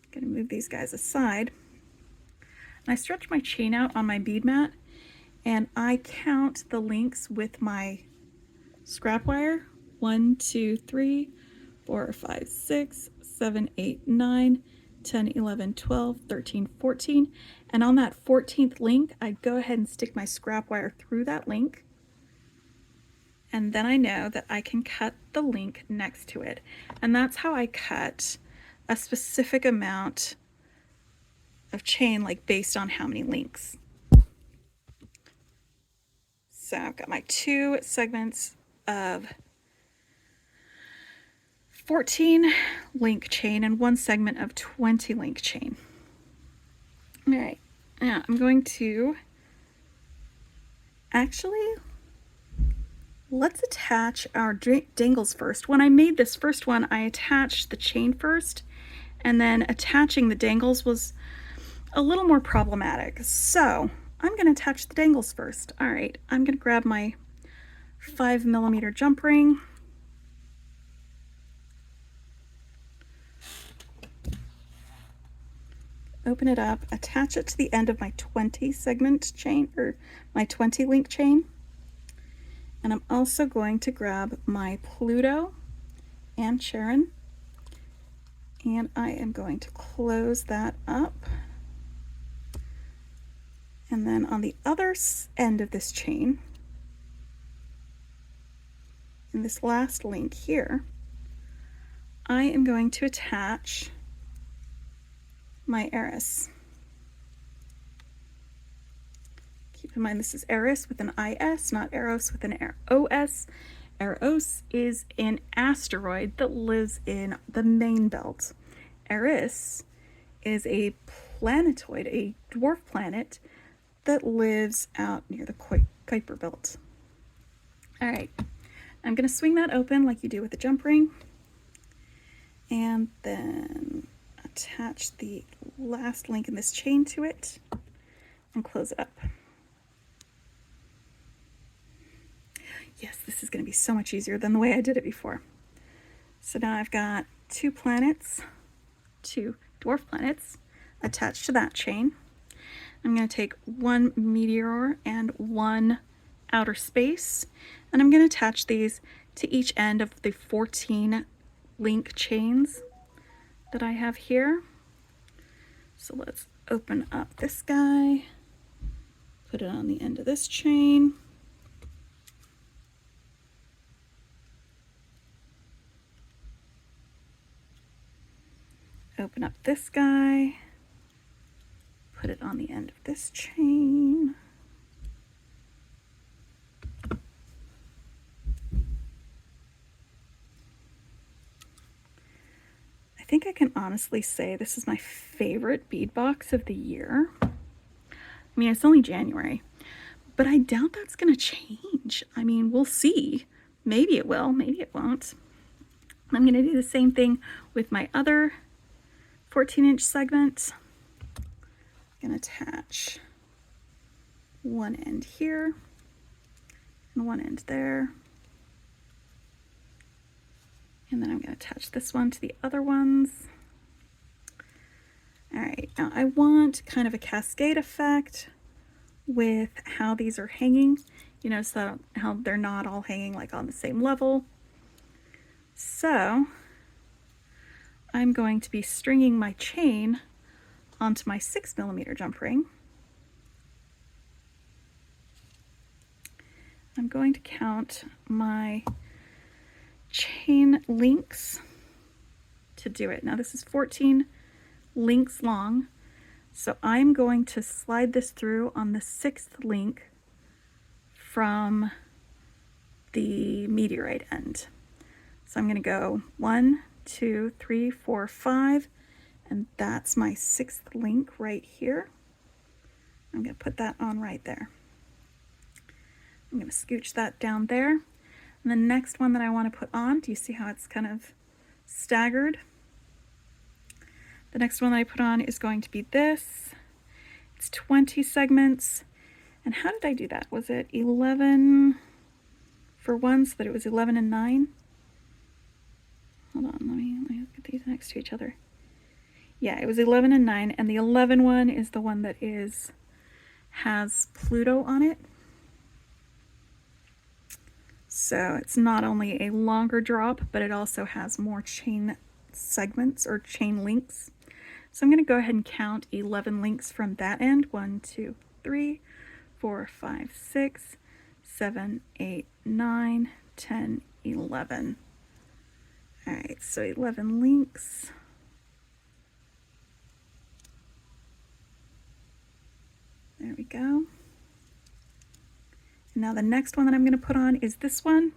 I'm going to move these guys aside, and I stretch my chain out on my bead mat, and I count the links with my scrap wire. 1, 2, 3, 4, 5, 6, 7, 8, 9, 10, 11, 12, 13, 14. And on that 14th link, I go ahead and stick my scrap wire through that link. And then I know that I can cut the link next to it. And that's how I cut a specific amount of chain, like based on how many links. So I've got my 2 segments of 14 link chain and one segment of 20 link chain. All right, now I'm going to actually, let's attach our dangles first. When I made this first one, I attached the chain first, and then attaching the dangles was a little more problematic. So I'm going to attach the dangles first. All right, I'm going to grab my 5mm jump ring. Open it up, attach it to the end of my 20 segment chain, or my 20 link chain. And I'm also going to grab my Pluto and Charon, and I am going to close that up. And then on the other end of this chain, in this last link here, I am going to attach my Eris. Keep in mind this is Eris with an IS, not Eros with an OS. Eros is an asteroid that lives in the main belt. Eris is a planetoid, a dwarf planet that lives out near the Kuiper belt. All right, I'm going to swing that open like you do with the jump ring, and then attach the last link in this chain to it and close it up. Yes, this is going to be so much easier than the way I did it before. So now I've got two planets, two dwarf planets attached to that chain. I'm going to take one meteor and one outer space, and I'm going to attach these to each end of the 14 link chains that I have here. So let's open up this guy, put it on the end of this chain. Open up this guy, put it on the end of this chain. I think I can honestly say this is my favorite bead box of the year. I mean, it's only January, but I doubt that's going to change. I mean, we'll see. Maybe it will, maybe it won't. I'm going to do the same thing with my other 14-inch segment. I'm going to attach one end here and one end there. And then I'm going to attach this one to the other ones. All right, now I want kind of a cascade effect with how these are hanging, you know, so how they're not all hanging like on the same level. So I'm going to be stringing my chain onto my 6mm jump ring. I'm going to count my chain links to do it. Now this is 14 links long, so I'm going to slide this through on the 6th link from the meteorite end. So I'm going to go 1, 2, 3, 4, 5, and that's my 6th link right here. I'm going to put that on right there. I'm going to scooch that down there. And the next one that I want to put on, do you see how it's kind of staggered? The next one that I put on is going to be this. It's 20 segments. And how did I do that? Was it 11 for one, so that it was 11 and 9? Hold on, let me get these next to each other. Yeah, it was 11 and 9, and the 11 one is the one that has Pluto on it. So it's not only a longer drop, but it also has more chain segments or chain links. So I'm going to go ahead and count 11 links from that end. 1, 2, 3, 4, 5, 6, 7, 8, 9, 10, 11. All right, so 11 links. There we go. And now the next one that I'm going to put on is this one.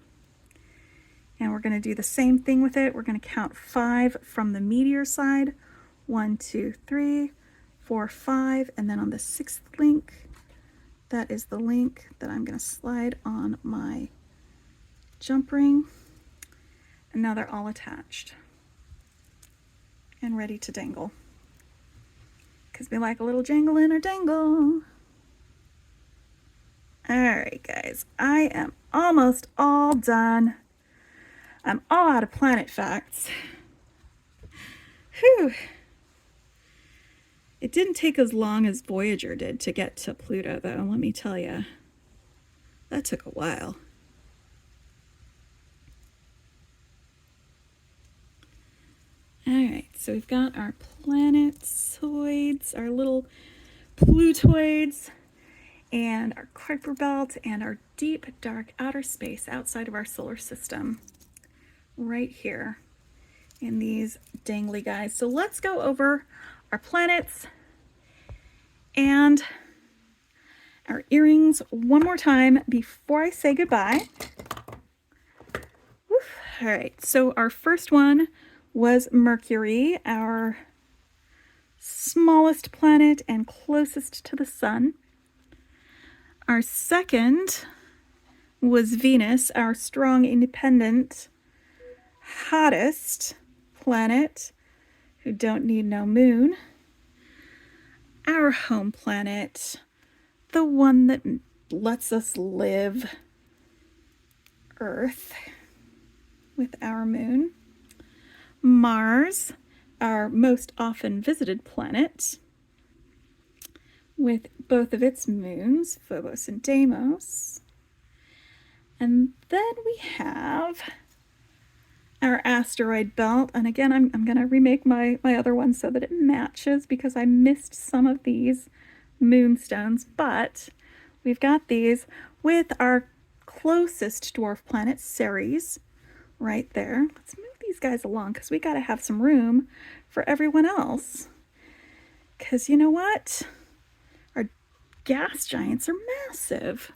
And we're going to do the same thing with it. We're going to count 5 from the meteor side. 1, 2, 3, 4, 5, and then on the 6th link, that is the link that I'm going to slide on my jump ring. And now they're all attached and ready to dangle. Because we like a little jangle in our dangle. Alright guys, I am almost all done. I'm all out of planet facts. Whew. It didn't take as long as Voyager did to get to Pluto though, let me tell you. That took a while. Alright, so we've got our planetoids, our little Plutoids, and our Kuiper belt, and our deep, dark outer space outside of our solar system. Right here in these dangly guys. So let's go over our planets and our earrings one more time before I say goodbye. Woof. All right, so our first one was Mercury, our smallest planet and closest to the sun. Our second was Venus, our strong, independent, hottest planet who don't need no moon. Our home planet, the one that lets us live, Earth, with our moon. Mars, our most often visited planet, with both of its moons, Phobos and Deimos. And then we have our asteroid belt. And again, I'm going to remake my other one so that it matches because I missed some of these moonstones. But we've got these with our closest dwarf planet, Ceres, right there. Let's move these guys along because we got to have some room for everyone else. Because you know what? Our gas giants are massive.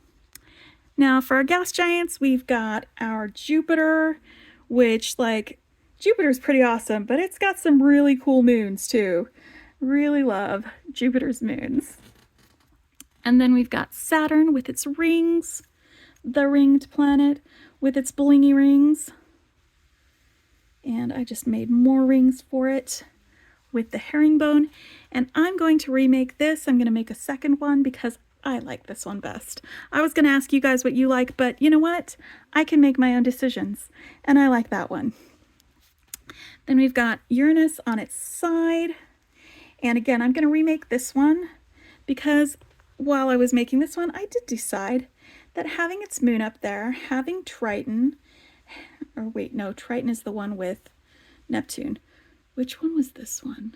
Now for our gas giants, we've got our Jupiter, which, like, Jupiter's pretty awesome, but it's got some really cool moons too. Really love Jupiter's moons. And then we've got Saturn with its rings, the ringed planet with its blingy rings. And I just made more rings for it with the herringbone. And I'm going to remake this. I'm going to make a second one because I like this one best. I was going to ask you guys what you like, but you know what? I can make my own decisions, and I like that one. Then we've got Uranus on its side. And again, I'm going to remake this one because while I was making this one, I did decide that having its moon up there, having Triton, or wait, no, Triton is the one with Neptune. Which one was this one?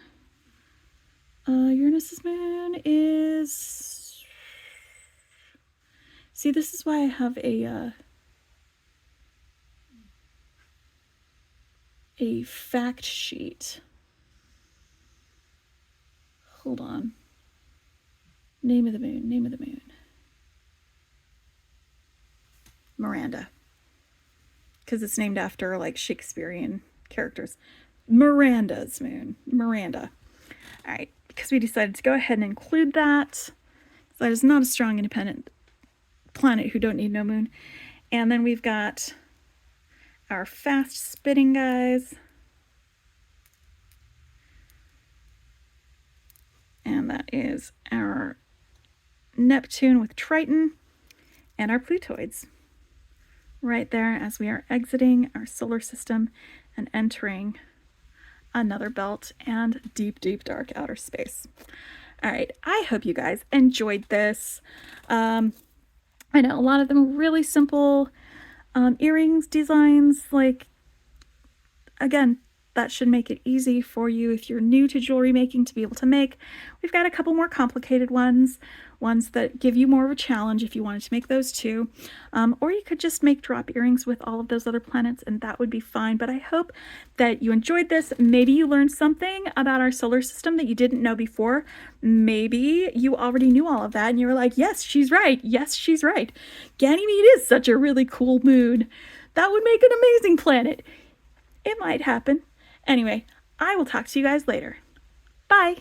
Uranus's moon is... See, this is why I have a fact sheet. Hold on. Name of the moon, name of the moon. Miranda. Because it's named after, like, Shakespearean characters. Miranda's moon. Miranda. All right, because we decided to go ahead and include that. So that is not a strong, independent planet who don't need no moon. And then we've got our fast spinning guys. And that is our Neptune with Triton and our Plutoids. Right there as we are exiting our solar system and entering another belt and deep, deep, dark outer space. All right, I hope you guys enjoyed this. I know a lot of them are really simple earrings designs. Like, again, that should make it easy for you if you're new to jewelry making to be able to make. We've got a couple more complicated ones that give you more of a challenge if you wanted to make those too. Or you could just make drop earrings with all of those other planets and that would be fine. But I hope that you enjoyed this. Maybe you learned something about our solar system that you didn't know before. Maybe you already knew all of that and you were like, yes, she's right. Yes, she's right. Ganymede is such a really cool moon. That would make an amazing planet. It might happen. Anyway, I will talk to you guys later. Bye.